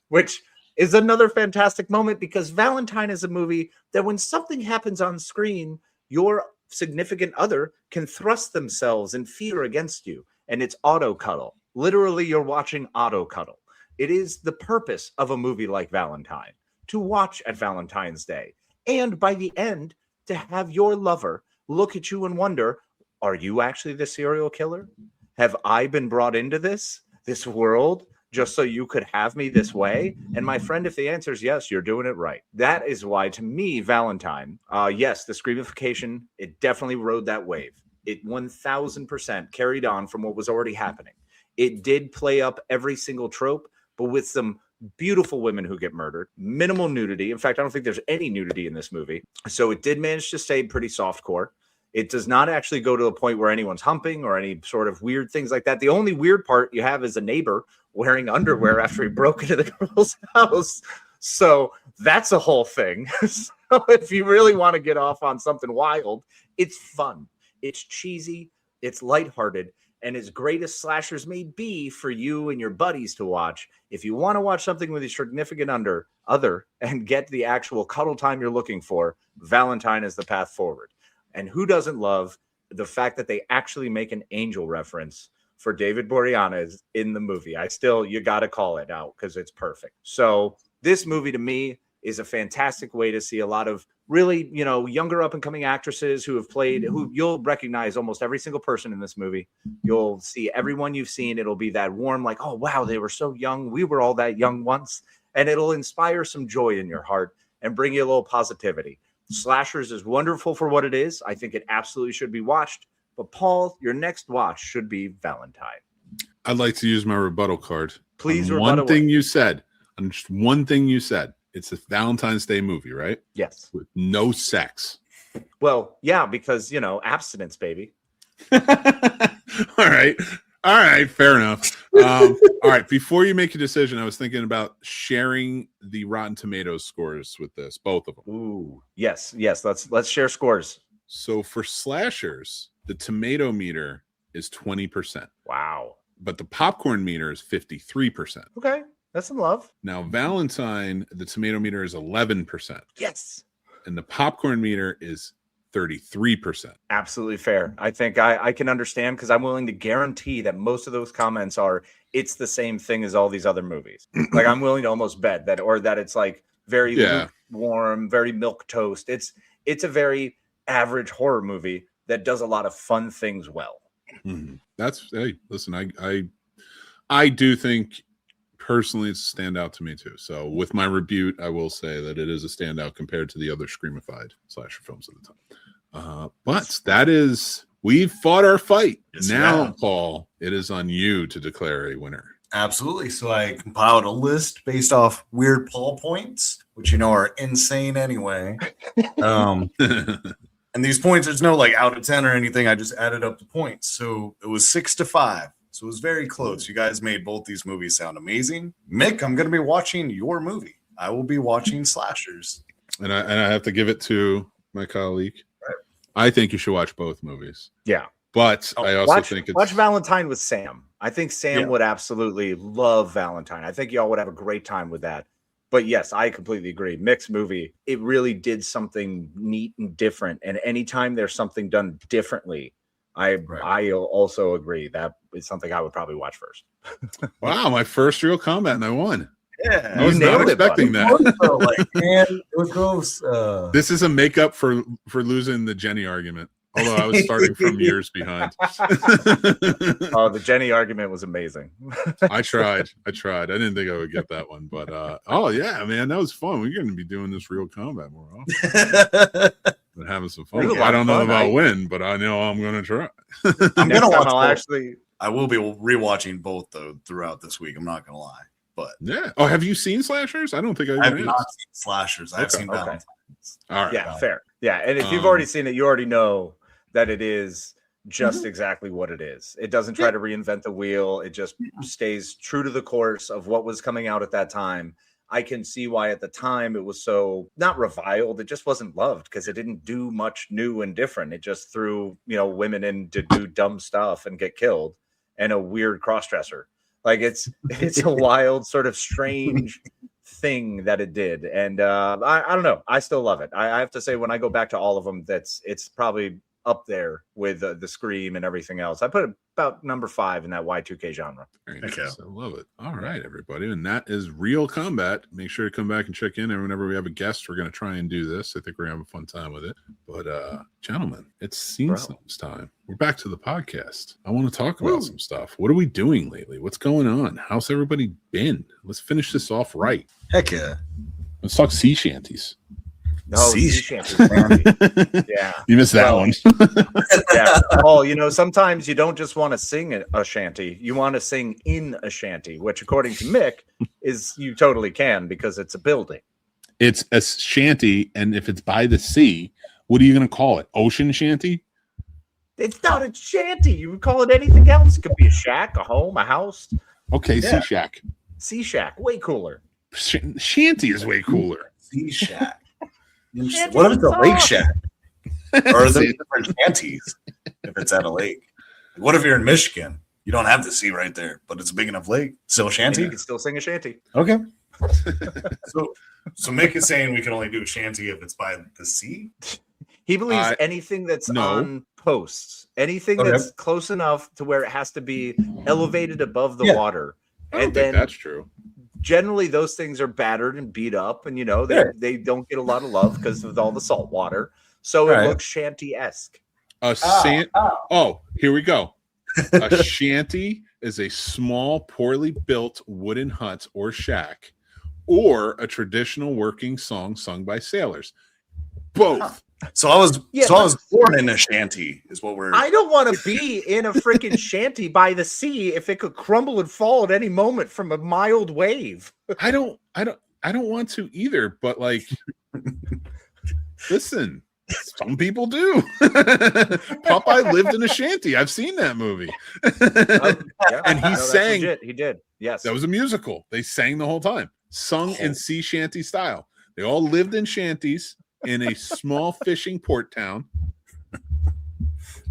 which is another fantastic moment because Valentine is a movie that when something happens on screen, your significant other can thrust themselves in fear against you, and it's auto cuddle. Literally, you're watching auto cuddle. It is the purpose of a movie like Valentine to watch at Valentine's Day. And by the end, to have your lover look at you and wonder, are you actually the serial killer? Have I been brought into this world just so you could have me this way? And my friend, if the answer is yes, you're doing it right. That is why, to me, Valentine, yes, the screamification, it definitely rode that wave. It 1000% carried on from what was already happening. It did play up every single trope, but with some beautiful women who get murdered, minimal nudity. In fact, I don't think there's any nudity in this movie. So it did manage to stay pretty softcore. It does not actually go to a point where anyone's humping or any sort of weird things like that. The only weird part you have is a neighbor wearing underwear after he broke into the girl's house. So that's a whole thing. So if you really want to get off on something wild, it's fun. It's cheesy. It's lighthearted. And as great as slashers may be for you and your buddies to watch, if you want to watch something with a significant other and get the actual cuddle time you're looking for, Valentine is the path forward. And who doesn't love the fact that they actually make an angel reference for David Boreanaz in the movie. You got to call it out because it's perfect. So this movie to me is a fantastic way to see a lot of really, younger up and coming actresses who you'll recognize almost every single person in this movie. You'll see everyone you've seen. It'll be that warm, like, oh, wow, they were so young. We were all that young once. And it'll inspire some joy in your heart and bring you a little positivity. Slashers is wonderful for what it is. I think it absolutely should be watched. But Paul, your next watch should be Valentine. I'd like to use my rebuttal card. Please, one thing you said. On just one thing you said. It's a Valentine's Day movie, right? Yes. With no sex. Well, yeah, because, abstinence, baby. All right. Fair enough. All right. Before you make a decision, I was thinking about sharing the Rotten Tomatoes scores with this, both of them. Ooh, yes. Let's share scores. So for slashers, the tomato meter is 20%. Wow. But the popcorn meter is 53%. Okay. That's some love. Now, Valentine, the tomato meter is 11%. Yes. And the popcorn meter is 33%. Absolutely fair. I think I can understand because I'm willing to guarantee that most of those comments it's the same thing as all these other movies. Like I'm willing to almost bet that it's like very lukewarm, very milquetoast. It's a very average horror movie that does a lot of fun things well. Mm-hmm. Hey, listen, I do think personally it's a standout to me too. So with my rebuke, I will say that it is a standout compared to the other screamified slasher films at the time. But we've fought our fight. Now, Paul, it is on you to declare a winner. Absolutely. So I compiled a list based off weird Paul points, which are insane anyway. And these points, there's no out of 10 or anything. I just added up the points. So it was 6-5. So it was very close. You guys made both these movies sound amazing. Mick, I'm going to be watching your movie. I will be watching Slashers. And I have to give it to my colleague. Right. I think you should watch both movies. Yeah. But I also think watch Valentine with Sam. I think Sam would absolutely love Valentine. I think y'all would have a great time with that. But yes, I completely agree. Mick's movie, it really did something neat and different. And anytime there's something done differently, I also agree. That is something I would probably watch first. Wow, my first real combat and I won. Yeah, I was not expecting that. Man, it was gross. This is a makeup for losing the Jenny argument. Although I was starting from years behind. Oh, the Jenny argument was amazing. I tried. I didn't think I would get that one, but oh yeah, man, that was fun. We're going to be doing this real combat more often. But having some fun. I don't know if I'll win, but I know I'm going to try. I'm going to watch. I will be rewatching both though throughout this week. I'm not going to lie, but yeah. Oh, have you seen Slashers? I don't think I have not seen Slashers. I've seen Valentine's. All right. Yeah, fair. Yeah, and if you've already seen it, you already know that it is just exactly what it is. It doesn't try to reinvent the wheel. It just stays true to the course of what was coming out at that time. I can see why at the time it was so not reviled. It just wasn't loved because it didn't do much new and different. It just threw, women in to do dumb stuff and get killed and a weird crossdresser. Like it's a wild sort of strange thing that it did. And I don't know. I still love it. I have to say when I go back to all of them, it's probably up there with the Scream and everything else. I put it about number 5 in that Y2K genre. Very nice. I love it. All right, everybody. And that is Real Combat. Make sure to come back and check in. And whenever we have a guest, we're going to try and do this. I think we're going to have a fun time with it. But, gentlemen, it's Scene Snobs time. We're back to the podcast. I want to talk about some stuff. What are we doing lately? What's going on? How's everybody been? Let's finish this off right. Heck yeah. Let's talk sea shanties. No, sea shanties. Yeah. You missed that one. Yeah. Oh, sometimes you don't just want to sing a shanty. You want to sing in a shanty, which according to Mick is you totally can because it's a building. It's a shanty, and if it's by the sea, what are you going to call it? Ocean shanty? It's not a shanty. You would call it anything else. It could be a shack, a home, a house. Okay, sea shack. Sea shack, way cooler. Shanty is way cooler. Sea shack. What if it's a lake shack? Or is it different shanties if it's at a lake? What if you're in Michigan? You don't have the sea right there, but it's a big enough lake. Still shanty? You can still sing a shanty. Okay. So Mick is saying we can only do a shanty if it's by the sea? He believes anything that's on posts, anything that's close enough to where it has to be elevated above the water. I don't think that's true. Generally, those things are battered and beat up, and they don't get a lot of love because of all the salt water. So it looks shanty-esque. Oh, here we go. A shanty is a small, poorly built wooden hut or shack, or a traditional working song sung by sailors. Both. So I was born in a shanty, is what we're. I don't want to be in a freaking shanty by the sea if it could crumble and fall at any moment from a mild wave. I don't want to either. But like, listen, some people do. Popeye lived in a shanty. I've seen that movie, and he sang. He did. Yes, that was a musical. They sang the whole time, sung in sea shanty style. They all lived in shanties in a small fishing port town.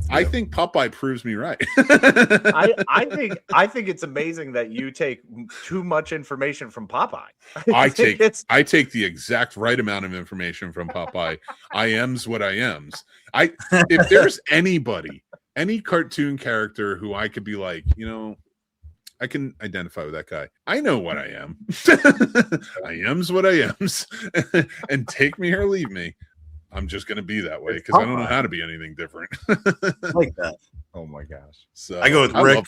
I think Popeye proves me right. I think it's amazing that you take too much information from Popeye. I take the exact right amount of information from Popeye. I am's what I am's. If there's any cartoon character who I could be like, I can identify with that guy. I know what I am. I am's what I am's. And take me or leave me. I'm just going to be that way because I don't know how to be anything different. Like that. Oh my gosh. So I go with Rick.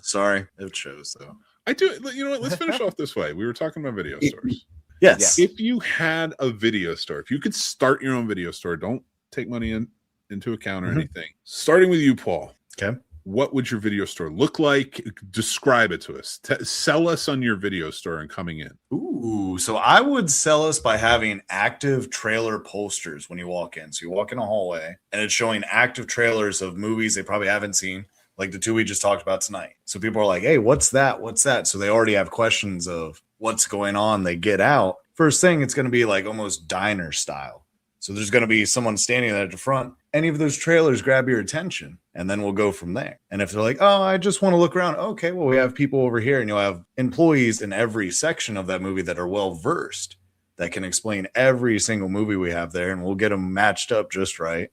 Sorry, it shows though. I do. You know what? Let's finish off this way. We were talking about video stores. Yes. If you had a video store, if you could start your own video store, don't take money into account or anything. Starting with you, Paul. Okay. What would your video store look like? Describe it to us. Sell us on your video store and coming in. Ooh, so I would sell us by having active trailer posters when you walk in. So you walk in a hallway and it's showing active trailers of movies they probably haven't seen, like the two we just talked about tonight. So people are like, hey, what's that? What's that? So they already have questions of what's going on. They get out. First thing, it's going to be like almost diner style. So there's going to be someone standing there at the front. Any of those trailers grab your attention, and then we'll go from there. And if they're like, oh, I just want to look around. Okay, well, we have people over here, and you'll have employees in every section of that movie that are well-versed that can explain every single movie we have there, and we'll get them matched up just right.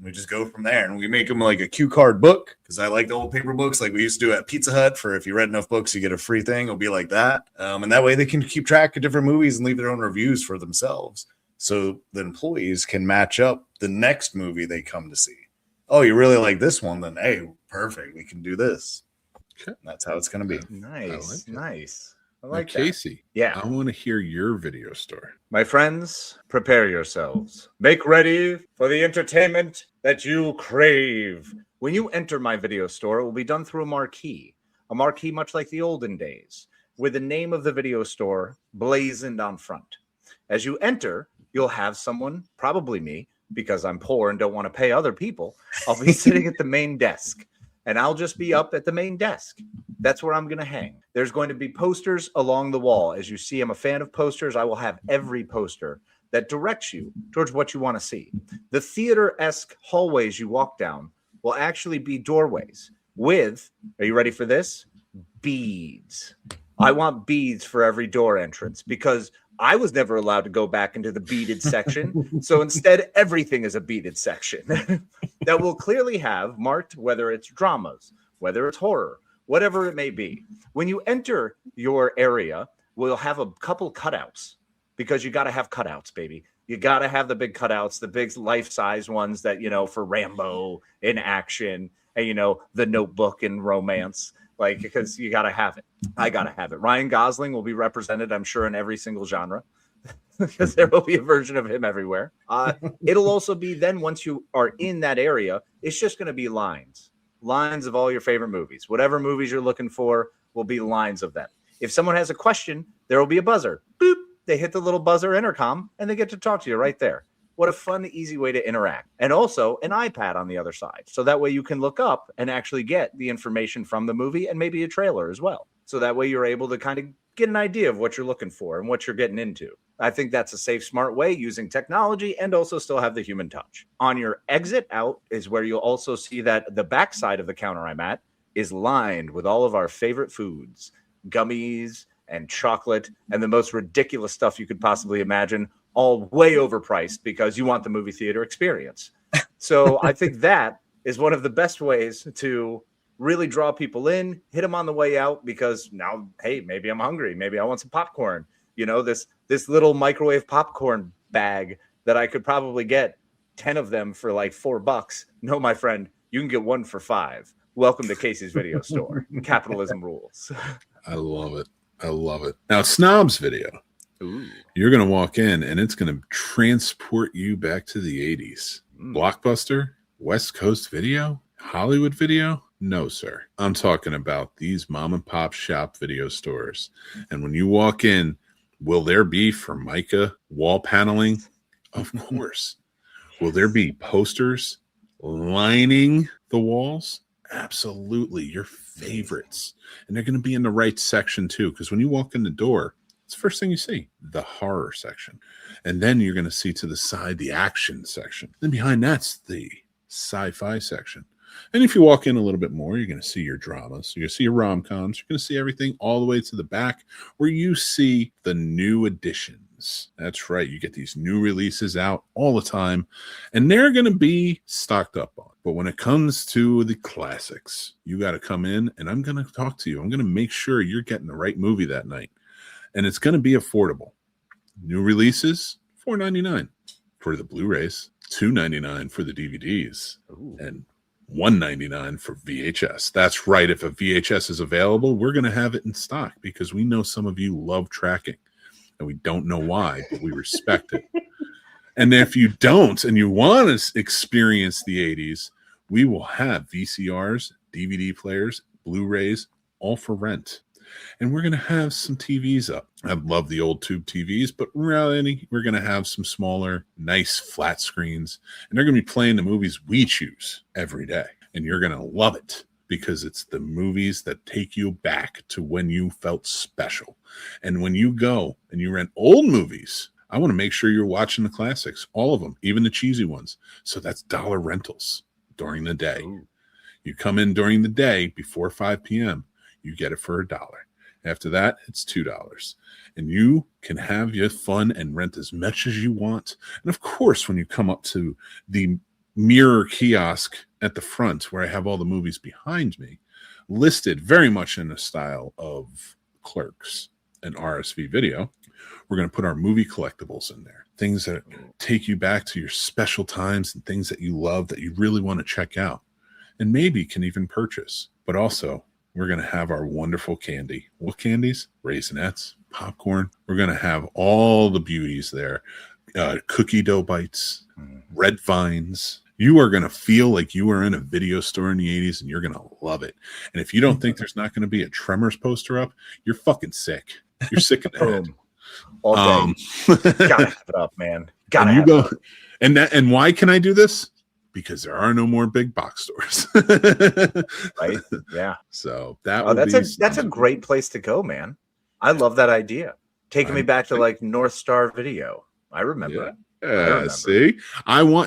We just go from there, and we make them like a cue card book because I like the old paper books like we used to do at Pizza Hut for if you read enough books, you get a free thing. It'll be like that. And that way they can keep track of different movies and leave their own reviews for themselves. So the employees can match up the next movie they come to see. Oh, you really like this one? Then, hey, perfect. We can do this. Okay. That's how it's going to be. Nice. Nice. I like that. Casey, yeah. I want to hear your video store. My friends, prepare yourselves. Make ready for the entertainment that you crave. When you enter my video store, it will be done through a marquee much like the olden days, with the name of the video store blazoned on front. As you enter, you'll have someone, probably me, because I'm poor and don't want to pay other people. I'll be sitting at the main desk, and I'll just be up at the main desk. That's where I'm going to hang. There's going to be posters along the wall. As you see, I'm a fan of posters. I will have every poster that directs you towards what you want to see. The theater-esque hallways you walk down will actually be doorways with, are you ready for this? Beads. I want beads for every door entrance because I was never allowed to go back into the beaded section. So instead, everything is a beaded section that will clearly have marked whether it's dramas, whether it's horror, whatever it may be. When you enter your area, we'll have a couple cutouts because you got to have cutouts, baby. You got to have the big cutouts, the big life-size ones that, for Rambo in action and, the Notebook in romance. Because you got to have it. I got to have it. Ryan Gosling will be represented, I'm sure, in every single genre because there will be a version of him everywhere. It'll also be then once you are in that area, it's just going to be lines of all your favorite movies. Whatever movies you're looking for will be lines of them. If someone has a question, there will be a buzzer. Boop. They hit the little buzzer intercom and they get to talk to you right there. What a fun, easy way to interact. And also an iPad on the other side. So that way you can look up and actually get the information from the movie and maybe a trailer as well. So that way you're able to kind of get an idea of what you're looking for and what you're getting into. I think that's a safe, smart way using technology and also still have the human touch. On your exit out is where you'll also see that the back side of the counter I'm at is lined with all of our favorite foods, gummies, and chocolate and the most ridiculous stuff you could possibly imagine, all way overpriced because you want the movie theater experience. So I think that is one of the best ways to really draw people in, hit them on the way out, because now, hey, maybe I'm hungry. Maybe I want some popcorn. You know, this little microwave popcorn bag that I could probably get 10 of them for like $4. No, my friend, you can get one for $5. Welcome to Casey's Video Store. Capitalism rules. I love it. I love it. Now, Snobs Video. Ooh. You're going to walk in and it's going to transport you back to the 80s. Blockbuster, West Coast Video, Hollywood Video. No, sir. I'm talking about these mom and pop shop video stores. And when you walk in, will there be Formica wall paneling? Of course. Will there be posters lining the walls? Absolutely. Your favorites. And they're going to be in the right section too, because when you walk in the door, it's the first thing you see, the horror section. And then you're going to see to the side the action section. Then behind that's the sci-fi section. And if you walk in a little bit more, you're going to see your dramas. You're going to see your rom-coms. You're going to see everything all the way to the back where you see the new editions. That's right. You get these new releases out all the time, and they're going to be stocked up on. But when it comes to the classics, you got to come in, and I'm going to talk to you. I'm going to make sure you're getting the right movie that night, and it's going to be affordable. New releases, $4.99 for the Blu-rays, $2.99 for the DVDs, and $1.99 for VHS. That's right. If a VHS is available, we're going to have it in stock because we know some of you love tracking and we don't know why, but we respect it. And if you don't and you want to experience the 80s, we will have VCRs, DVD players, Blu-rays, all for rent. And we're going to have some TVs up. I love the old tube TVs, but really, we're going to have some smaller, nice flat screens. And they're going to be playing the movies we choose every day. And you're going to love it because it's the movies that take you back to when you felt special. And when you go and you rent old movies, I want to make sure you're watching the classics, all of them, even the cheesy ones. So that's dollar rentals during the day. Ooh. You come in during the day before 5 p.m., you get it for $1. After that, it's $2. And you can have your fun and rent as much as you want. And of course, when you come up to the mirror kiosk at the front where I have all the movies behind me, listed very much in the style of Clerks and RSV Video, we're going to put our movie collectibles in there. Things that take you back to your special times and things that you love that you really want to check out. And maybe can even purchase. But also, we're going to have our wonderful candy. What candies? Raisinets, popcorn. We're going to have all the beauties there. Cookie dough bites, red vines. You are going to feel like you are in a video store in the 80s and you're going to love it. And if you don't think there's not going to be a Tremors poster up, you're fucking sick. You're sick in the head. All day. Gotta have it up, man. Gotta and have you go, it up. And why can I do this? Because there are no more big box stores. Right? Yeah. So that that's a great place to go, man. I love that idea. Taking me back to like North Star Video. I remember it. See,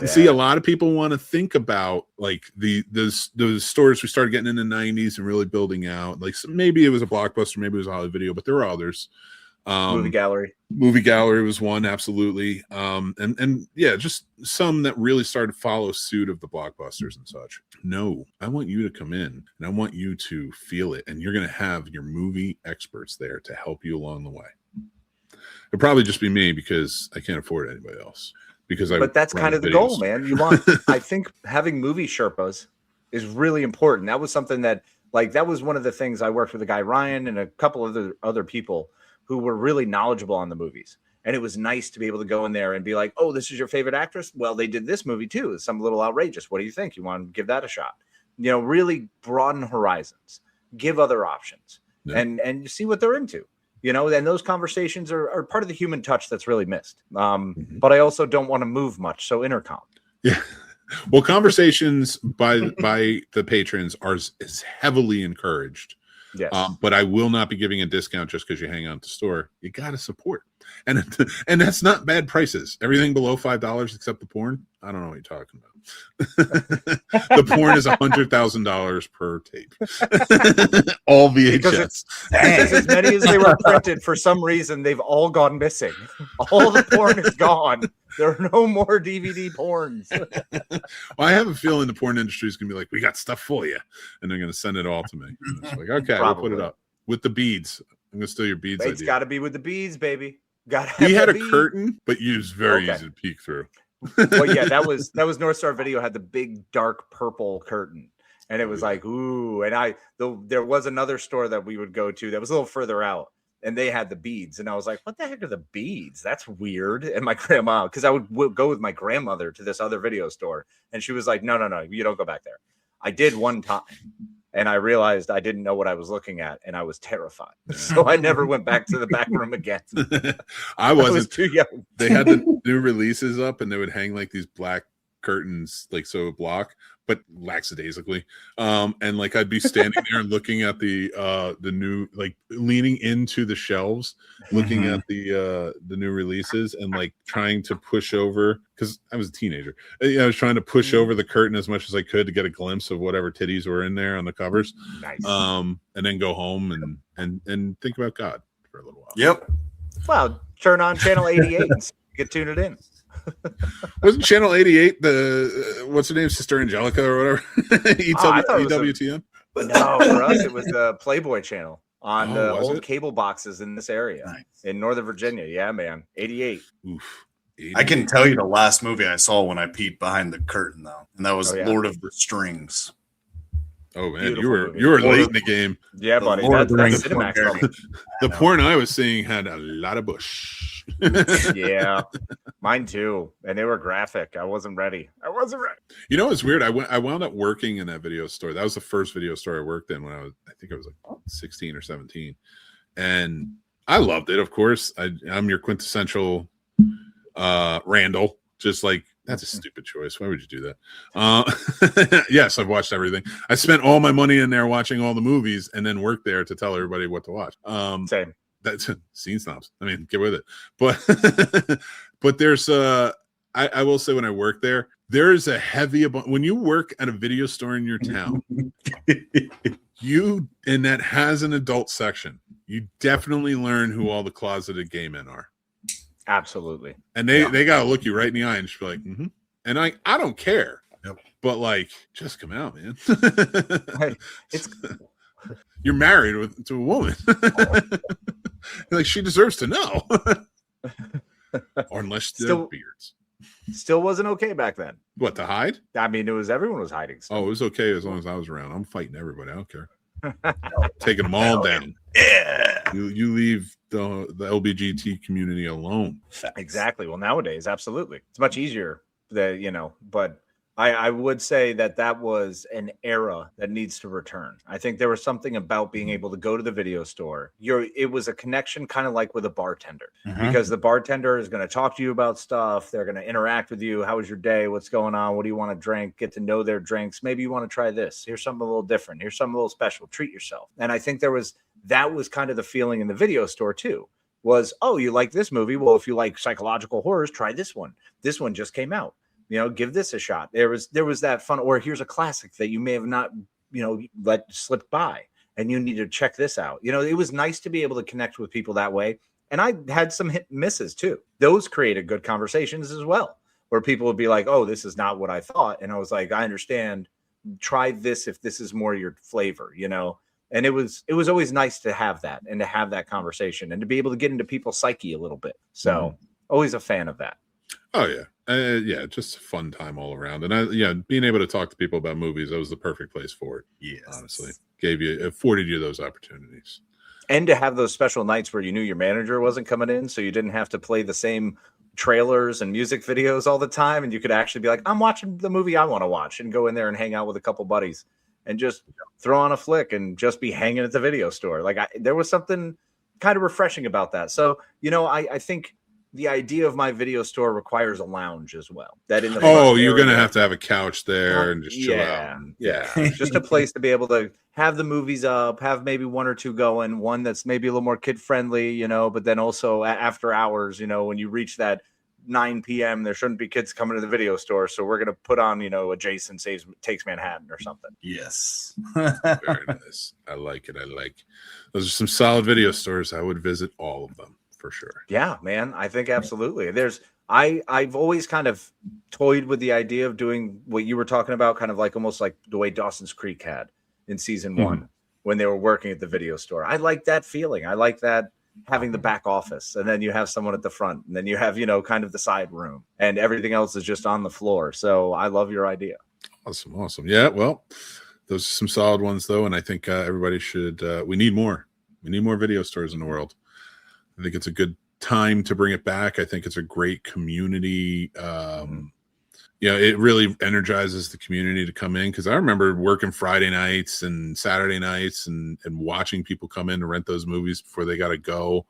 see a lot of people want to think about like the stores we started getting in the 90s and really building out. Like maybe it was a Blockbuster, maybe it was a Hollywood Video, but there were others. Movie Gallery was one, absolutely. And yeah, just some that really started to follow suit of the Blockbusters and such. No, I want you to come in and I want you to feel it, and you're going to have your movie experts there to help you along the way. It'll probably just be me because I can't afford anybody else. But that's kind of the goal, man. You want, I think having movie Sherpas is really important. That was something that was one of the things I worked with a guy, Ryan, and a couple of other people who were really knowledgeable on the movies. And it was nice to be able to go in there and be like, oh, this is your favorite actress? Well, they did this movie too. It's some little outrageous. What do you think? You want to give that a shot? You know, really broaden horizons, give other options, and you see what they're into. You know, and those conversations are part of the human touch that's really missed. But I also don't want to move much. So intercom. Yeah. Well, conversations by the patrons is heavily encouraged. Yes. But I will not be giving a discount just because you hang out at the store. You got to support. And that's not bad prices. Everything below $5 except the porn. I don't know what you're talking about. The porn is $100,000 per tape. All VHS. Because as many as they were printed, for some reason, they've all gone missing. All the porn is gone. There are no more DVD porns. Well, I have a feeling the porn industry is going to be like, we got stuff for you. And they're going to send it all to me. And it's like, okay, we'll put it up. With the beads. I'm going to steal your beads. It's got to be with the beads, baby. He had a curtain, but it was very easy to peek through. Well, yeah, that was North Star Video had the big dark purple curtain, and it was like, ooh. And there was another store that we would go to that was a little further out, and they had the beads, and I was like, what the heck are the beads? That's weird. And my grandma, because I would go with my grandmother to this other video store, and she was like, no, you don't go back there. I did one time. And I realized I didn't know what I was looking at, and I was terrified. So I never went back to the back room again. I was too young. They had the new releases up, and they would hang like these black curtains, like so block, but lackadaisically. And like I'd be standing there and looking at the new, like leaning into the shelves, looking at the new releases, and like trying to push over, because I was a teenager. I was trying to push over the curtain as much as I could to get a glimpse of whatever titties were in there on the covers. Nice. And then go home and think about God for a little while. Yep. Well, turn on channel 88 and you can tune it in. Wasn't channel 88 the what's her name, Sister Angelica or whatever? EWTN? No, for us it was the Playboy channel on the old it? cable boxes in this area in Northern Virginia. Yeah, man. 88. Oof. 88. I can tell you the last movie I saw when I peeked behind the curtain, though, and that was Lord of the Strings. Oh man, Beautiful you were movie. late in the game. Yeah, buddy. Lord That's of the Rings Cinemax. porn. Level. The porn I was seeing had a lot of bush. Yeah, mine too. And they were graphic. I wasn't ready. You know, it's weird. I wound up working in that video store. That was the first video store I worked in when I think I was like 16 or 17. And I loved it, of course. I'm your quintessential Randall. Just like, that's a stupid choice. Why would you do that? Yes, I've watched everything. I spent all my money in there watching all the movies and then worked there to tell everybody what to watch. Same. That's Scene Snobs. I mean, get with it. But there's I will say, when I work there, there is a heavy when you work at a video store in your town, and that has an adult section, you definitely learn who all the closeted gay men are. Absolutely. And they gotta look you right in the eye and just be like, mm-hmm. And I don't care. Yep. But like, just come out, man. It's You're married to a woman. Like, she deserves to know. Or unless they're beards. Still wasn't okay back then. What, to hide? I mean, everyone was hiding stuff. Oh, it was okay as long as I was around. I'm fighting everybody. I don't care. Taking them all down. Yeah. You leave the LBGT community alone. Exactly. Well, nowadays, absolutely. It's much easier but I would say that was an era that needs to return. I think there was something about being able to go to the video store. It was a connection, kind of like with a bartender, because the bartender is going to talk to you about stuff. They're going to interact with you. How was your day? What's going on? What do you want to drink? Get to know their drinks. Maybe you want to try this. Here's something a little different. Here's something a little special. Treat yourself. And I think that was kind of the feeling in the video store too. Was, oh, you like this movie? Well, if you like psychological horrors, try this one. This one just came out. Give this a shot. There was that fun, or here's a classic that you may have not, let slip by, and you need to check this out. It was nice to be able to connect with people that way. And I had some hit and misses too. Those created good conversations as well, where people would be like, oh, this is not what I thought. And I was like, I understand. Try this if this is more your flavor, And it was always nice to have that and to have that conversation and to be able to get into people's psyche a little bit. So always a fan of that. Oh yeah. Just a fun time all around. And being able to talk to people about movies, that was the perfect place for it. Yes. Honestly, afforded you those opportunities. And to have those special nights where you knew your manager wasn't coming in, so you didn't have to play the same trailers and music videos all the time. And you could actually be like, I'm watching the movie I want to watch, and go in there and hang out with a couple buddies and just throw on a flick and just be hanging at the video store. Like there was something kind of refreshing about that. So, I think the idea of my video store requires a lounge as well. That in the you're gonna have to have a couch there and just chill out. Yeah. Just a place to be able to have the movies up, have maybe one or two going, one that's maybe a little more kid friendly, you know, but then also after hours, you know, when you reach that 9 p.m. there shouldn't be kids coming to the video store, so we're gonna put on, you know, a Jason Takes Manhattan or something. Yes. Very nice. I like it. Those are some solid video stores. I would visit all of them for sure. Yeah, man. I think absolutely. I've always kind of toyed with the idea of doing what you were talking about, kind of like almost like the way Dawson's Creek had in season 1 when they were working at the video store. I like that feeling. I like that having the back office, and then you have someone at the front, and then you have, you know, kind of the side room, and everything else is just on the floor. So I love your idea. Awesome. Yeah, well, those are some solid ones though, and I think everybody should. We need more. We need more video stores in the world. I think it's a good time to bring it back. I think it's a great community. It really energizes the community to come in, because I remember working Friday nights and Saturday nights and watching people come in to rent those movies before they got to go,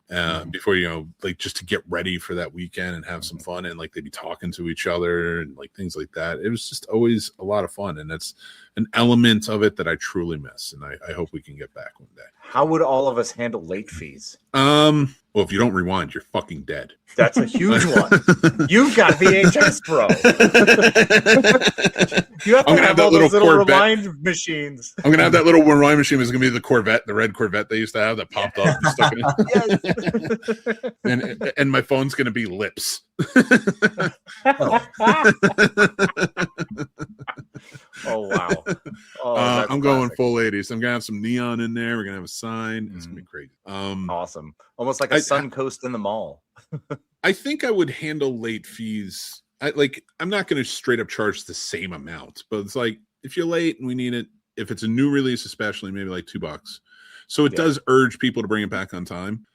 before, you know, like just to get ready for that weekend and have some fun, and like they'd be talking to each other and like things like that. It was just always a lot of fun, and that's an element of it that I truly miss, and I hope we can get back one day. How would all of us handle late fees? Well, if you don't rewind, you're fucking dead. That's a huge one. You've got VHS, bro. You have to have all those little rewind machines. I'm gonna have that little rewind machine. It's gonna be the Corvette, the red Corvette they used to have that popped up and stuck in it. And my phone's gonna be lips. Oh wow! I'm going full 80s. I'm gonna have some neon in there. We're gonna have a sign. It's gonna be crazy. Awesome, almost like a Suncoast in the mall. I think I would handle late fees. I'm not going to straight up charge the same amount, but it's like, if you're late and we need it, if it's a new release, especially, maybe like $2. So it does urge people to bring it back on time.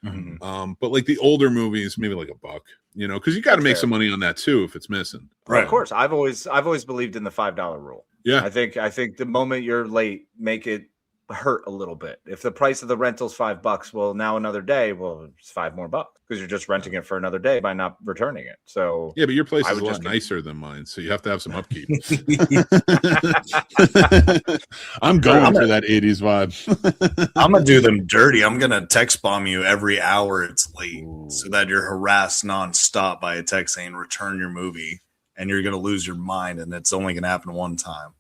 But like the older movies, maybe like $1, you know, because you got to make some money on that too if it's missing. Right. Of course. I've always believed in the $5 rule. Yeah. I think the moment you're late, make it hurt a little bit. If the price of the rental's $5, well, now another day, well, it's $5 more because you're just renting it for another day by not returning it. So yeah, but your place is a lot nicer than mine, so you have to have some upkeep. I'm going for that 80s vibe. I'm gonna do them dirty. I'm gonna text bomb you every hour it's late, so that you're harassed nonstop by a text saying return your movie, and you're gonna lose your mind, and it's only gonna happen one time.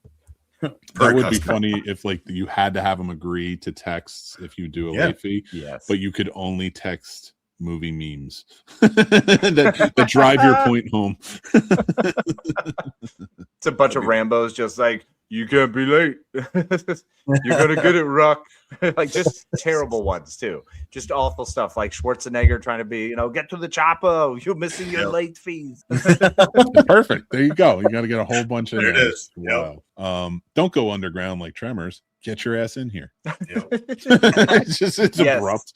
That would be funny if like you had to have them agree to texts if you do a late fee. Yes. But you could only text movie memes that drive your point home. It's a bunch of Rambos just like, you can't be late. You're gonna get it, Rock. Like just terrible ones too. Just awful stuff like Schwarzenegger trying to be, you know, get to the chopper. You're missing your late fees. Perfect. There you go. You got to get a whole bunch of there. It is. Wow. Don't go underground like Tremors. Get your ass in here. Yep. it's abrupt.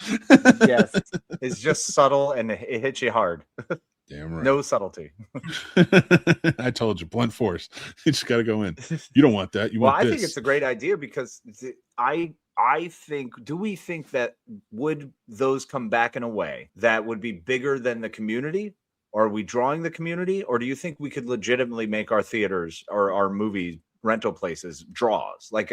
Yes. It's just subtle and it hits you hard. Damn right. No subtlety. I told you, blunt force. You just got to go in. You don't want that. You want this. I think it's a great idea because I think, do we think that would those come back in a way that would be bigger than the community? Or are we drawing the community? Or do you think we could legitimately make our theaters or our movie rental places draws? Like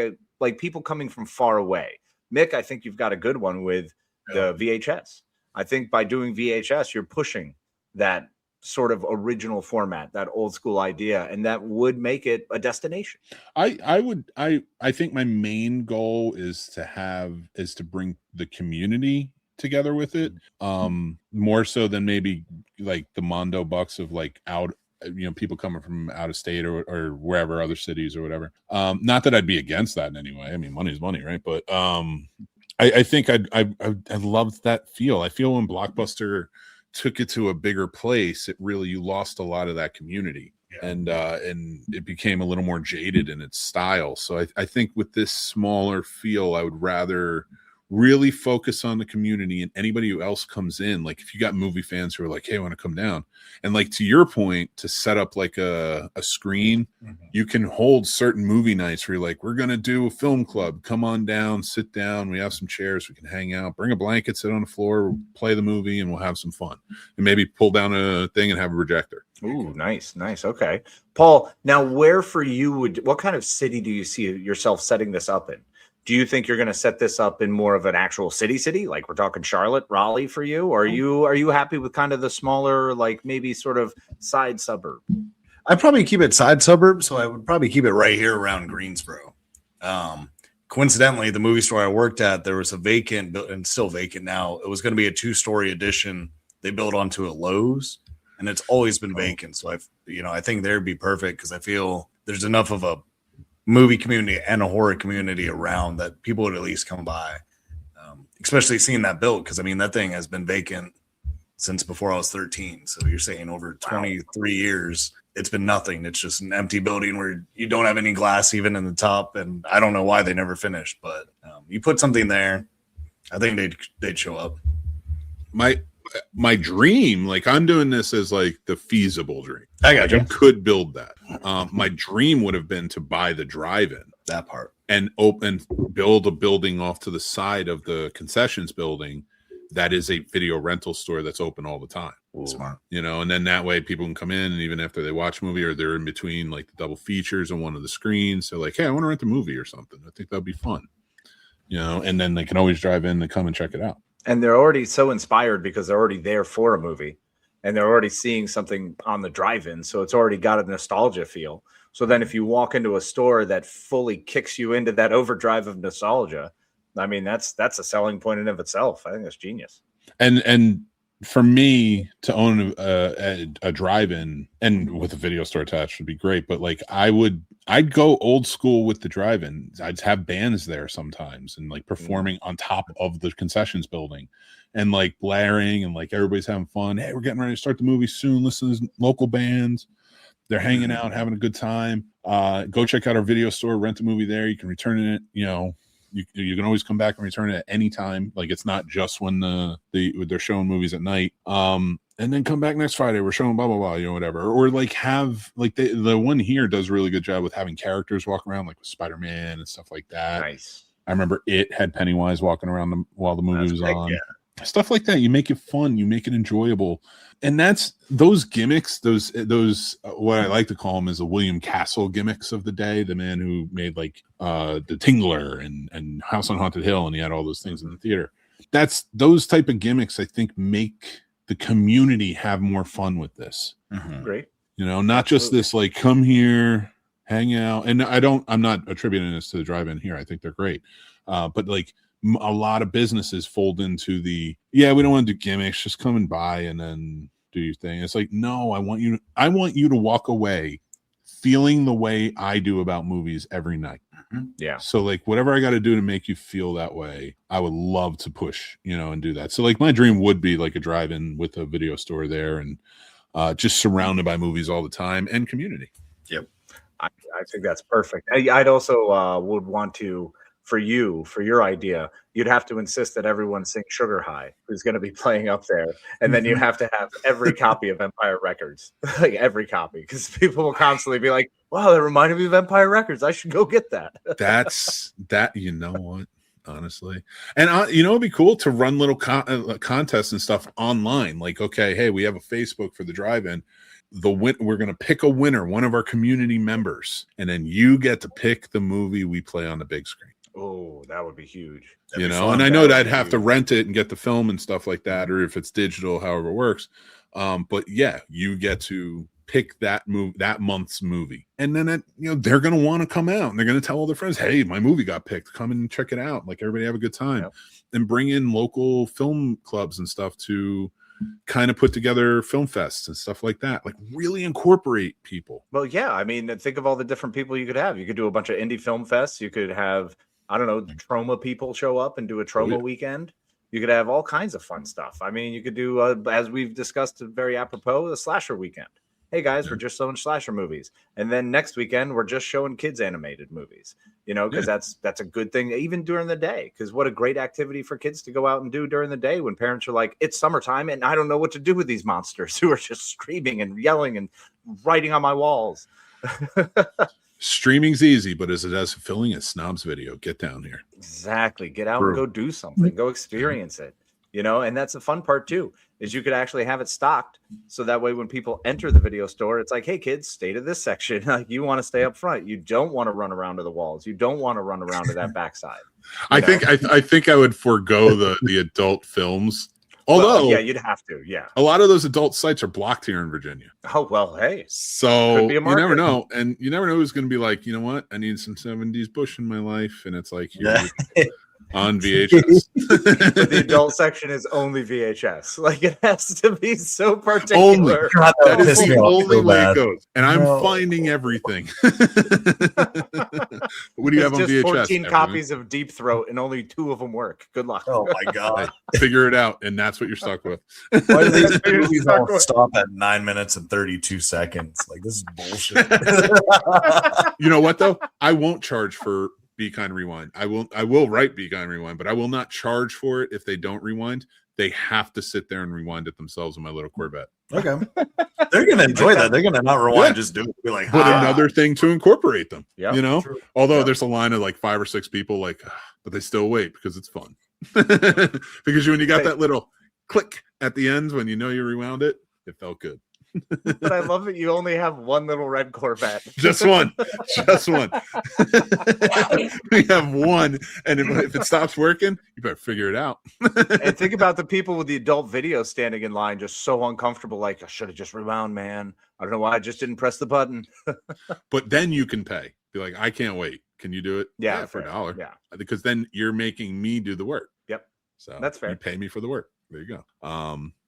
people coming from far away. Mick, I think you've got a good one with the VHS. I think by doing VHS, you're pushing that sort of original format, that old school idea, and that would make it a destination. I think my main goal is to bring the community together with it, more so than maybe like the Mondo bucks of like out, you know, people coming from out of state or wherever, other cities or whatever. Not that I'd be against that in any way. I mean, money's money, right? But I think I loved that feel. I feel when Blockbuster took it to a bigger place, you lost a lot of that community. Yeah. And it became a little more jaded in its style. So I think with this smaller feel, I would rather really focus on the community and anybody who else comes in. Like if you got movie fans who are like, hey, I want to come down, and like to your point, to set up like a screen, you can hold certain movie nights where you're like, we're gonna do a film club, come on down, sit down, we have some chairs, we can hang out, bring a blanket, sit on the floor, play the movie, and we'll have some fun, and maybe pull down a thing and have a projector. Ooh, nice. Okay, Paul, now where for you what kind of city do you see yourself setting this up in? Do you think you're going to set this up in more of an actual city, like we're talking Charlotte, Raleigh for you? Or are you happy with kind of the smaller, like maybe sort of side suburb? I'd probably keep it side suburb, so I would probably keep it right here around Greensboro. Coincidentally, the movie store I worked at, there was a vacant, and still vacant now. It was going to be a 2-story addition they built onto a Lowe's, and it's always been vacant. So I think there'd be perfect because I feel there's enough of a movie community and a horror community around that people would at least come by, especially seeing that built, because I mean that thing has been vacant since before I was 13. So you're saying over 23 years it's been nothing. It's just an empty building where you don't have any glass even in the top, and I don't know why they never finished, but you put something there, I think they'd show up. My dream, like I'm doing this as like the feasible dream. I got you. I could build that. My dream would have been to buy the drive-in, that part, and build a building off to the side of the concessions building that is a video rental store that's open all the time. Ooh. Smart. And then that way people can come in, and even after they watch a movie or they're in between like the double features on one of the screens, they're like, hey, I want to rent a movie or something. I think that'd be fun. And then they can always drive in and come and check it out. And they're already so inspired because they're already there for a movie, and they're already seeing something on the drive-in. So it's already got a nostalgia feel. So then if you walk into a store that fully kicks you into that overdrive of nostalgia, I mean, that's a selling point in of itself. I think that's genius. And for me to own a drive-in and with a video store attached would be great. But like I'd go old school with the drive-in. I'd have bands there sometimes and like performing on top of the concessions building and like blaring and like everybody's having fun. Hey, we're getting ready to start the movie soon. Listen to local bands. They're hanging out, having a good time. Go check out our video store, rent a movie there. You can return it, you can always come back and return it at any time. Like it's not just when they're showing movies at night. And then come back next Friday. We're showing blah blah blah, whatever. Or like have like the one here does a really good job with having characters walk around, like with Spider-Man and stuff like that. Nice. I remember it had Pennywise walking around while the movie was on. Yeah. Stuff like that. You make it fun. You make it enjoyable. And that's those gimmicks. Those what I like to call them is the William Castle gimmicks of the day. The man who made like the Tingler and House on Haunted Hill, and he had all those things in the theater. That's those type of gimmicks I think make the community have more fun with this. Mm-hmm. Great. Not just this like come here, hang out. And I'm not attributing this to the drive-in here. I think they're great. But like a lot of businesses fold into we don't want to do gimmicks, just come and buy and then do your thing. It's like, no, I want you to walk away feeling the way I do about movies every night. Yeah. So like whatever I got to do to make you feel that way, I would love to push, and do that. So like my dream would be like a drive-in with a video store there and just surrounded by movies all the time and community. Yep. I think that's perfect. I'd also would want to, for your idea, you'd have to insist that everyone sing Sugar High, who's going to be playing up there. And then you have to have every copy of Empire Records, like every copy, because people will constantly be like, wow, that reminded me of Empire Records. I should go get that. That's that. You know what? Honestly. And it'd be cool to run little contests and stuff online. Like, okay, hey, we have a Facebook for the drive-in. We're going to pick a winner, one of our community members, and then you get to pick the movie we play on the big screen. Oh, that would be huge. And I know that I'd have to rent it and get the film and stuff like that, or if it's digital, however it works. But yeah, you get to pick that month's movie, and then they're going to want to come out and they're going to tell all their friends, hey, my movie got picked, come and check it out. Like everybody have a good time. Yep. And bring in local film clubs and stuff to kind of put together film fests and stuff like that. Like really incorporate people. Well, yeah. I mean, think of all the different people you could have. You could do a bunch of indie film fests. You could have, I don't know, trauma people show up and do a trauma weekend. You could have all kinds of fun stuff. I mean, you could do, as we've discussed very apropos, a slasher weekend. Hey guys, we're just showing slasher movies. And then next weekend, we're just showing kids animated movies. you know, because that's a good thing even during the day. Because what a great activity for kids to go out and do during the day when parents are like, it's summertime and I don't know what to do with these monsters who are just screaming and yelling and writing on my walls. Streaming's easy, but is it as fulfilling as Snobs video? Get down here. Exactly. Get out and go do something. Go experience it. You know, and that's the fun part too, is you could actually have it stocked. So that way when people enter the video store, it's like, hey kids, stay to this section. Like you want to stay up front. You don't want to run around to the walls. You don't want to run around to that backside. I think I would forego the adult films. Although, yeah, you'd have to. Yeah, a lot of those adult sites are blocked here in Virginia. Oh well, hey. So you never know, and you never know who's going to be like, you know what? I need some '70s Bush in my life, and it's like on VHS. But the adult section is only VHS. Like it has to be so particular. That is the only way it goes. And I'm finding everything. What do you have on VHS? 14 copies of Deep Throat and only 2 of them work. Good luck. Oh my god. Figure it out, and that's what you're stuck with. Why do these movies all stop at 9 minutes and 32 seconds? Like this is bullshit. You know what though? I won't charge for Be Kind Rewind. I will write Be Kind Rewind, but I will not charge for it if they don't rewind. They have to sit there and rewind it themselves in my little Corvette. Okay. They're gonna enjoy that. They're gonna not rewind, just do it. Be like, but another thing to incorporate them. Yeah. You know? True. Although there's a line of like 5 or 6 people like, but they still wait because it's fun. Because when you got that little click at the end when you know you rewound it, it felt good. But I love that you only have one little red Corvette. Just one. We have one, and if it stops working, you better figure it out. And think about the people with the adult video standing in line, just so uncomfortable. Like, I should have just rewound, man. I don't know why I just didn't press the button. But then you can pay. Be like, I can't wait. Can you do it? Yeah, for $1. Yeah, because then you're making me do the work. Yep. So that's fair. You pay me for the work. There you go.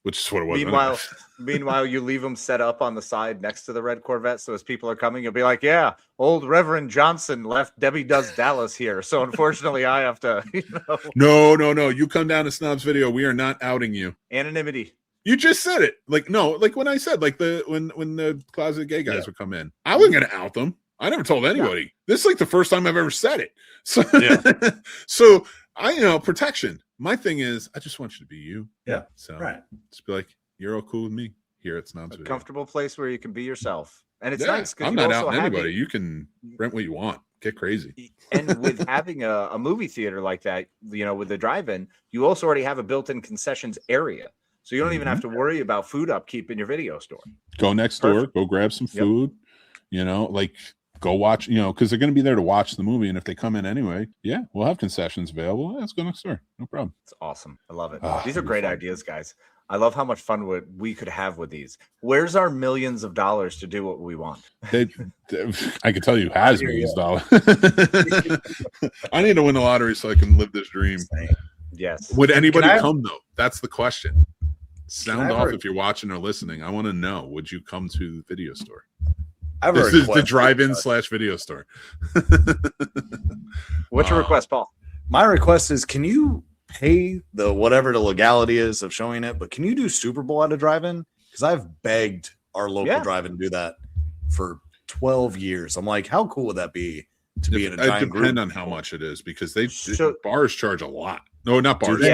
Which is what it was. Meanwhile, you leave them set up on the side next to the red Corvette. So as people are coming, you'll be like, yeah, old Reverend Johnson left Debbie Does Dallas here. So unfortunately, I have to, No. You come down to Snobs video. We are not outing you. Anonymity. You just said it. Like, no, like when I said, like when the closet gay guys would come in, I wasn't going to out them. I never told anybody. Yeah. This is like the first time I've ever said it. So, so protection. My thing is, I just want you to be you. Yeah. So just be like, you're all cool with me here at Snobs video. Comfortable place where you can be yourself. And it's nice because I'm not outing anybody. You can rent what you want. Get crazy. And with having a movie theater like that, with the drive-in, you also already have a built-in concessions area. So you don't even have to worry about food upkeep in your video store. Go next door, go grab some food, go watch, because they're going to be there to watch the movie. And if they come in anyway, we'll have concessions available. Let's go next door. No problem. It's awesome. I love it. These are great ideas, guys. I love how much fun we could have with these. Where's our millions of dollars to do what we want? I can tell you has millions of dollars. I need to win the lottery so I can live this dream. Yes. Would anybody come, though? That's the question. Sound off if you're watching or listening. I want to know, would you come to the video store? This is the drive-in / video store. What's your request, Paul? My request is, can you pay the whatever the legality is of showing it, but can you do Super Bowl at a drive-in? Because I've begged our local drive-in to do that for 12 years. I'm like, how cool would that be to be in a giant group? It depends on how much it is, because bars charge a lot. No, not bars.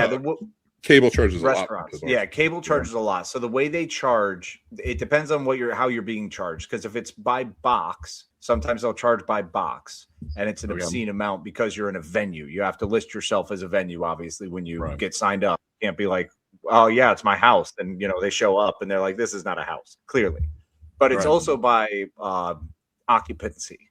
Cable charges restaurants. A lot. Yeah, cable charges a lot. So the way they charge, it depends on how you're being charged. Because if it's by box, sometimes they'll charge by box, and it's an obscene amount because you're in a venue. You have to list yourself as a venue, obviously, when you get signed up. You can't be like, oh yeah, it's my house, and they show up and they're like, this is not a house, clearly. But it's also by occupancy.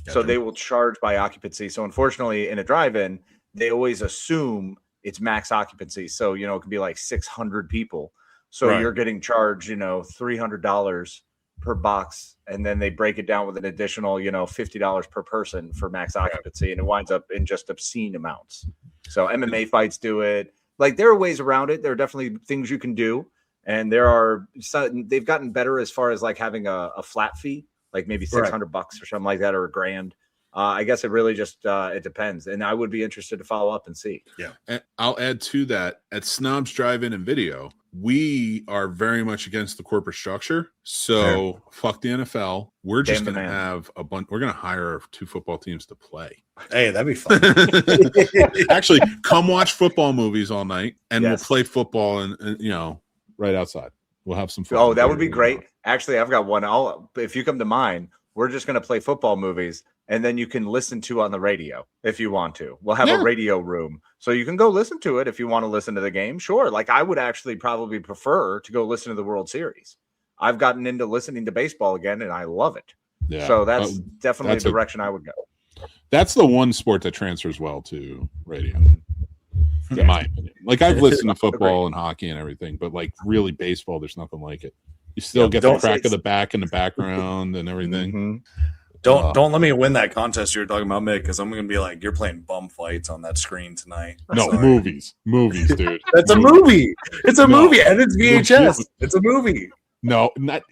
Gotcha. So they will charge by occupancy. So unfortunately, in a drive-in, they always assume it's max occupancy. So, it could be like 600 people. So you're getting charged, $300 per box. And then they break it down with an additional, $50 per person for max occupancy. And it winds up in just obscene amounts. So MMA fights do it. Like, there are ways around it. There are definitely things you can do. And they've gotten better as far as like having a flat fee, like maybe $600 or something like that, or $1,000. I guess it really just it depends, and I would be interested to follow up and see. Yeah, And I'll add to that at Snobs Drive-In and Video, we are very much against the corporate structure. So fuck the NFL. We're just going to have a bunch. We're going to hire 2 football teams to play. Hey, that'd be fun. Actually, come watch football movies all night, and we'll play football and right outside. We'll have some fun. Oh, that would be great. Actually, I've got one. If you come to mine, we're just going to play football movies, and then you can listen to on the radio if you want to. We'll have a radio room, so you can go listen to it if you want to listen to the game. Sure. Like I would actually probably prefer to go listen to the World Series. I've gotten into listening to baseball again, and I love it. Yeah. So that's definitely the direction I would go. That's the one sport that transfers well to radio, in my opinion. Like I've listened to football and hockey and everything, but like really baseball, there's nothing like it. You still get the crack of the back in the background and everything. Mm-hmm. Don't let me win that contest you're talking about, Mick, because I'm going to be like, you're playing bum fights on that screen tonight. No, movies, dude. That's a movie. It's a movie, and it's VHS. It's a movie. No, not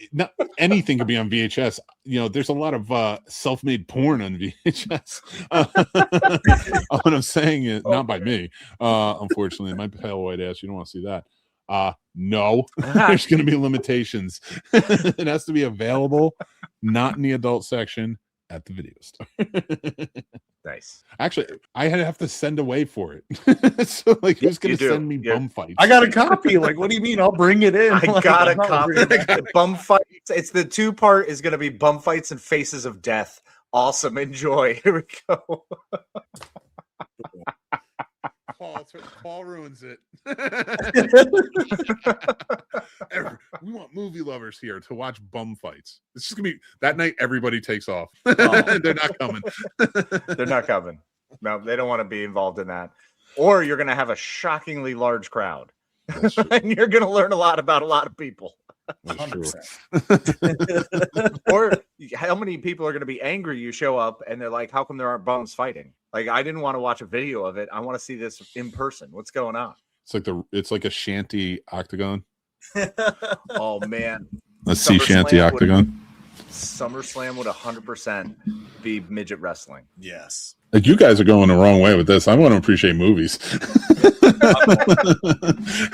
anything could be on VHS. There's a lot of self-made porn on VHS. What I'm saying is, not by me, unfortunately. My pale white ass, you don't want to see that. No, there's going to be limitations. It has to be available, not in the adult section at the video store. Nice. Actually, I have to send away for it. So, like, who's going to send me bum fights? I got a copy. Like, what do you mean? I'll bring it in. I got a copy. The bum fights. It's the 2-part is going to be bum fights and faces of death. Awesome. Enjoy. Here we go. Paul ruins it. We want movie lovers here to watch bum fights. It's just gonna be that night. Everybody takes off. They're not coming. They're not coming. No, they don't want to be involved in that. Or you're gonna have a shockingly large crowd, and you're gonna learn a lot about a lot of people. 100%. Or how many people are going to be angry you show up and they're like, how come there aren't bums fighting? Like, I didn't want to watch a video of it. I want to see this in person. What's going on? It's like a shanty octagon. Oh man. Let's see shanty octagon. SummerSlam would 100% be midget wrestling. Yes. Like, you guys are going the wrong way with this. I want to appreciate movies.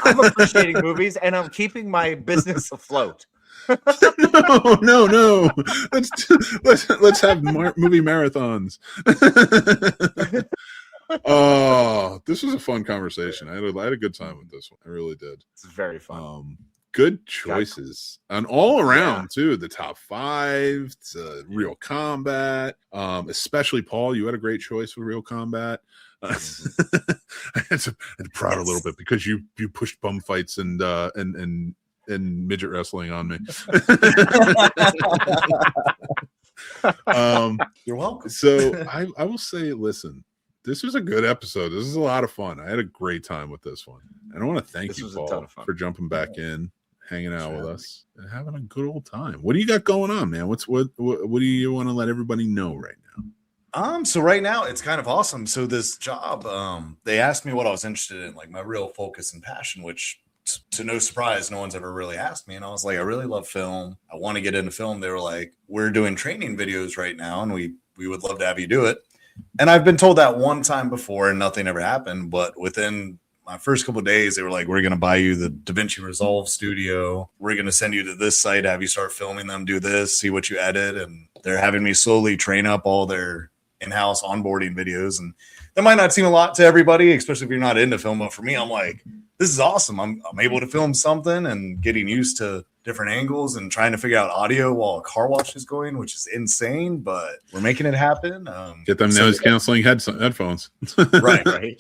I'm appreciating movies, and I'm keeping my business afloat. No. Let's have movie marathons. Oh, this was a fun conversation. I had a good time with this one. I really did. It's very fun. Good choices and all around too. The top 5, Real Combat, especially Paul. You had a great choice with Real Combat. I had to proud a little bit because you pushed bum fights and midget wrestling on me. You're welcome. So I will say, listen, this was a good episode. This is a lot of fun. I had a great time with this one. And I want to thank you, Paul, for jumping back in, hanging out with us, and having a good old time. What do you got going on, man? What do you want to let everybody know right now? So right now it's kind of awesome. So this job, they asked me what I was interested in, like my real focus and passion, which to no surprise, no one's ever really asked me. And I was like, I really love film. I want to get into film. They were like, we're doing training videos right now, and we would love to have you do it. And I've been told that one time before and nothing ever happened. But within my first couple of days, they were like, we're going to buy you the DaVinci Resolve studio. We're going to send you to this site, have you start filming them, do this, see what you edit. And they're having me slowly train up all their in-house onboarding videos. And that might not seem a lot to everybody, especially if you're not into film. But for me, I'm like, this is awesome. I'm able to film something and getting used to different angles and trying to figure out audio while a car wash is going, which is insane, but we're making it happen. Get them noise canceling headphones. Right.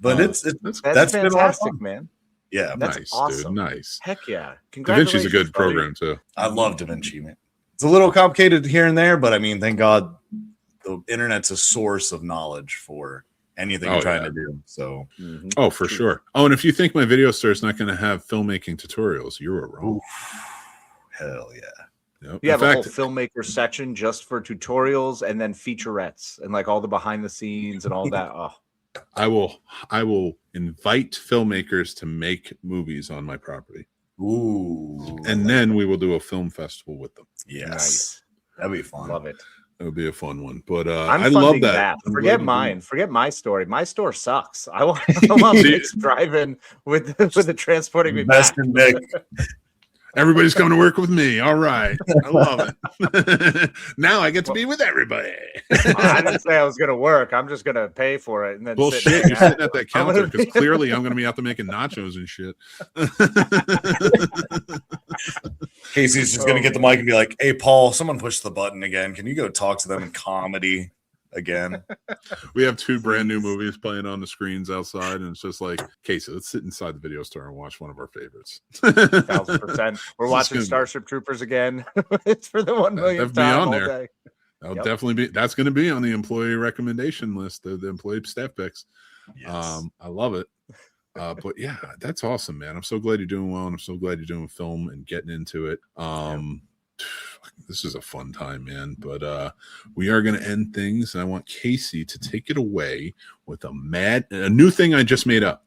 But that's fantastic, man. Yeah, that's nice, awesome. Dude, nice. Heck yeah. DaVinci's a good program too. I love DaVinci, man. It's a little complicated here and there, but I mean, thank God the internet's a source of knowledge for anything you're trying to do. So, oh, for sure. Oh, and if you think my video store is not going to have filmmaking tutorials, you are wrong. Hell yeah. Yep. You have a whole filmmaker section just for tutorials and then featurettes and like all the behind the scenes and all that. Oh, I will invite filmmakers to make movies on my property. Ooh. And then we will do a film festival with them. Yes. That'd be fun. Love it. That would be a fun one. But I'm I love funding that. Forget mine. Forget my story. My store sucks. I want Mick's driving with the transporting me back. Mick. Everybody's coming to work with me. All right. I love it. Now I get to be with everybody. I didn't say I was going to work. I'm just going to pay for it. And then bullshit. You're sitting at that counter because clearly I'm going to be out there making nachos and shit. Casey's just going to get the mic and be like, hey, Paul, someone push the button again. Can you go talk to them in comedy again? We have 2 brand new movies playing on the screens outside, and it's just like, Casey, let's sit inside the video store and watch one of our favorites. 1,000%. We're watching Starship Troopers again. It's for the 1 millionth time all day. That'll definitely be. That's going to be on the employee recommendation list, the employee staff picks. Yes. I love it. But yeah, that's awesome, man. I'm so glad you're doing well, and I'm so glad you're doing film and getting into it. This is a fun time, man. But we are going to end things, and I want Casey to take it away with a new thing I just made up.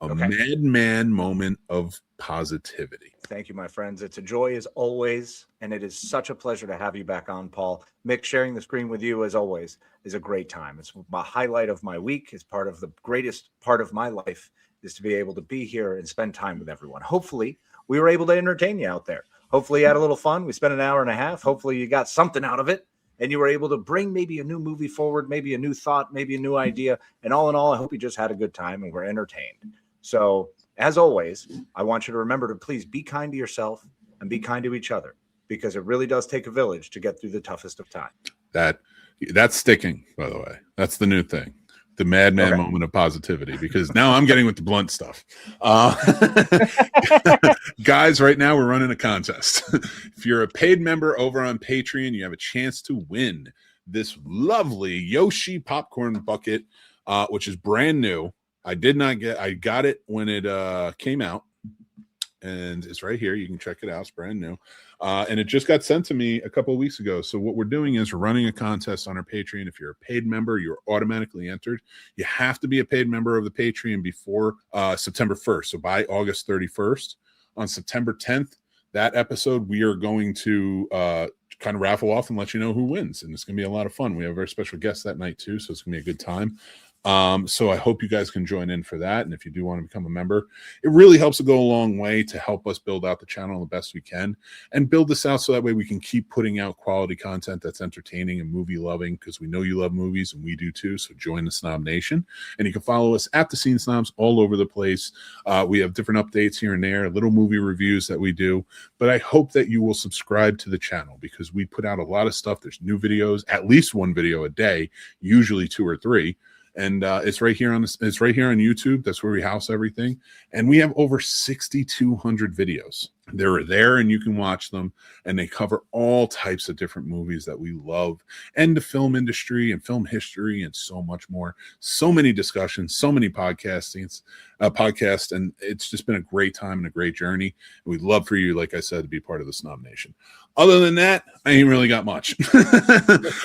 Madman moment of positivity. Thank you, my friends. It's a joy as always, and it is such a pleasure to have you back on, Paul. Mick, sharing the screen with you as always is a great time. It's my highlight of my week. It's part of the greatest part of my life is to be able to be here and spend time with everyone. Hopefully, we were able to entertain you out there. Hopefully, you had a little fun. We spent an hour and a half. Hopefully, you got something out of it, and you were able to bring maybe a new movie forward, maybe a new thought, maybe a new idea. And all in all, I hope you just had a good time and were entertained. So, as always, I want you to remember to please be kind to yourself and be kind to each other, because it really does take a village to get through the toughest of times. That's sticking, by the way. That's the new thing. The madman moment of positivity, because now I'm getting with the blunt stuff. Guys, right now we're running a contest. If you're a paid member over on Patreon, you have a chance to win this lovely Yoshi popcorn bucket, which is brand new. I got it when it came out, and it's right here. You can check it out. It's brand new. And it just got sent to me a couple of weeks ago. So what we're doing is we're running a contest on our Patreon. If you're a paid member, you're automatically entered. You have to be a paid member of the Patreon before September 1st. So by August 31st, on September 10th, that episode, we are going to kind of raffle off and let you know who wins. And it's going to be a lot of fun. We have a very special guest that night too. So it's going to be a good time. So I hope you guys can join in for that. And if you do want to become a member, it really helps to go a long way to help us build out the channel the best we can and build this out so that way we can keep putting out quality content that's entertaining and movie loving, because we know you love movies and we do too. So join the Snob Nation, and you can follow us at the Scene Snobs all over the place. We have different updates here and there, little movie reviews that we do, but I hope that you will subscribe to the channel, because we put out a lot of stuff. There's new videos, at least 1 video a day, usually 2 or 3. And it's right here on YouTube. That's where we house everything. And we have over 6,200 videos. They're there and you can watch them, and they cover all types of different movies that we love, and the film industry and film history and so much more. So many discussions, so many podcasts, and it's just been a great time and a great journey. And we'd love for you, like I said, to be part of the Snob Nation. Other than that, I ain't really got much.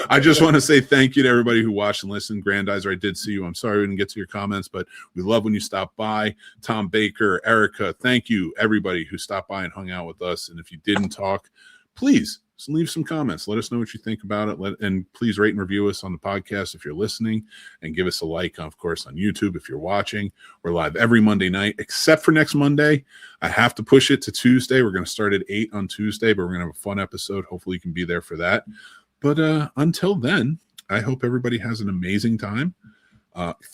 I just want to say thank you to everybody who watched and listened. Grandizer, I did see you. I'm sorry we didn't get to your comments, but we love when you stop by. Tom Baker, Erica, thank you, everybody who stopped by and hung out with us. And if you didn't talk, please leave some comments. Let us know what you think about it. And please rate and review us on the podcast if you're listening, and give us a like, of course, on YouTube if you're watching. We're live every Monday night, except for next Monday. I have to push it to Tuesday. We're going to start at 8 on Tuesday, but we're going to have a fun episode. Hopefully you can be there for that. But until then, I hope everybody has an amazing time.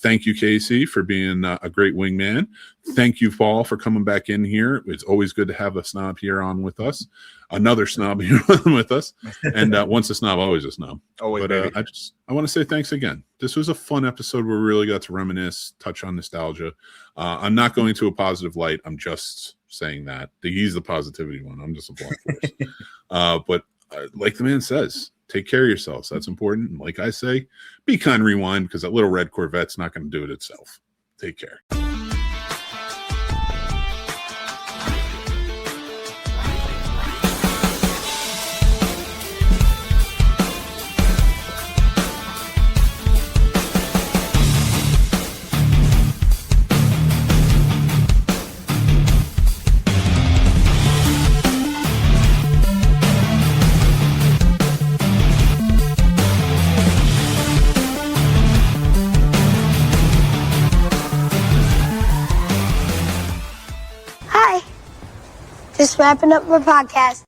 Thank you, Casey, for being a great wingman. Thank you, Paul, for coming back in here. It's always good to have a snob here on with us. Another snob here with us. And once a snob, always a snob. Always, but I want to say thanks again. This was a fun episode where we really got to reminisce, touch on nostalgia. I'm not going to a positive light. I'm just saying that. He's the positivity one. I'm just a blunt force. But like the man says, take care of yourselves. That's important. And like I say, be kind, rewind, because that little red Corvette's not going to do it itself. Take care. wrapping up my podcast.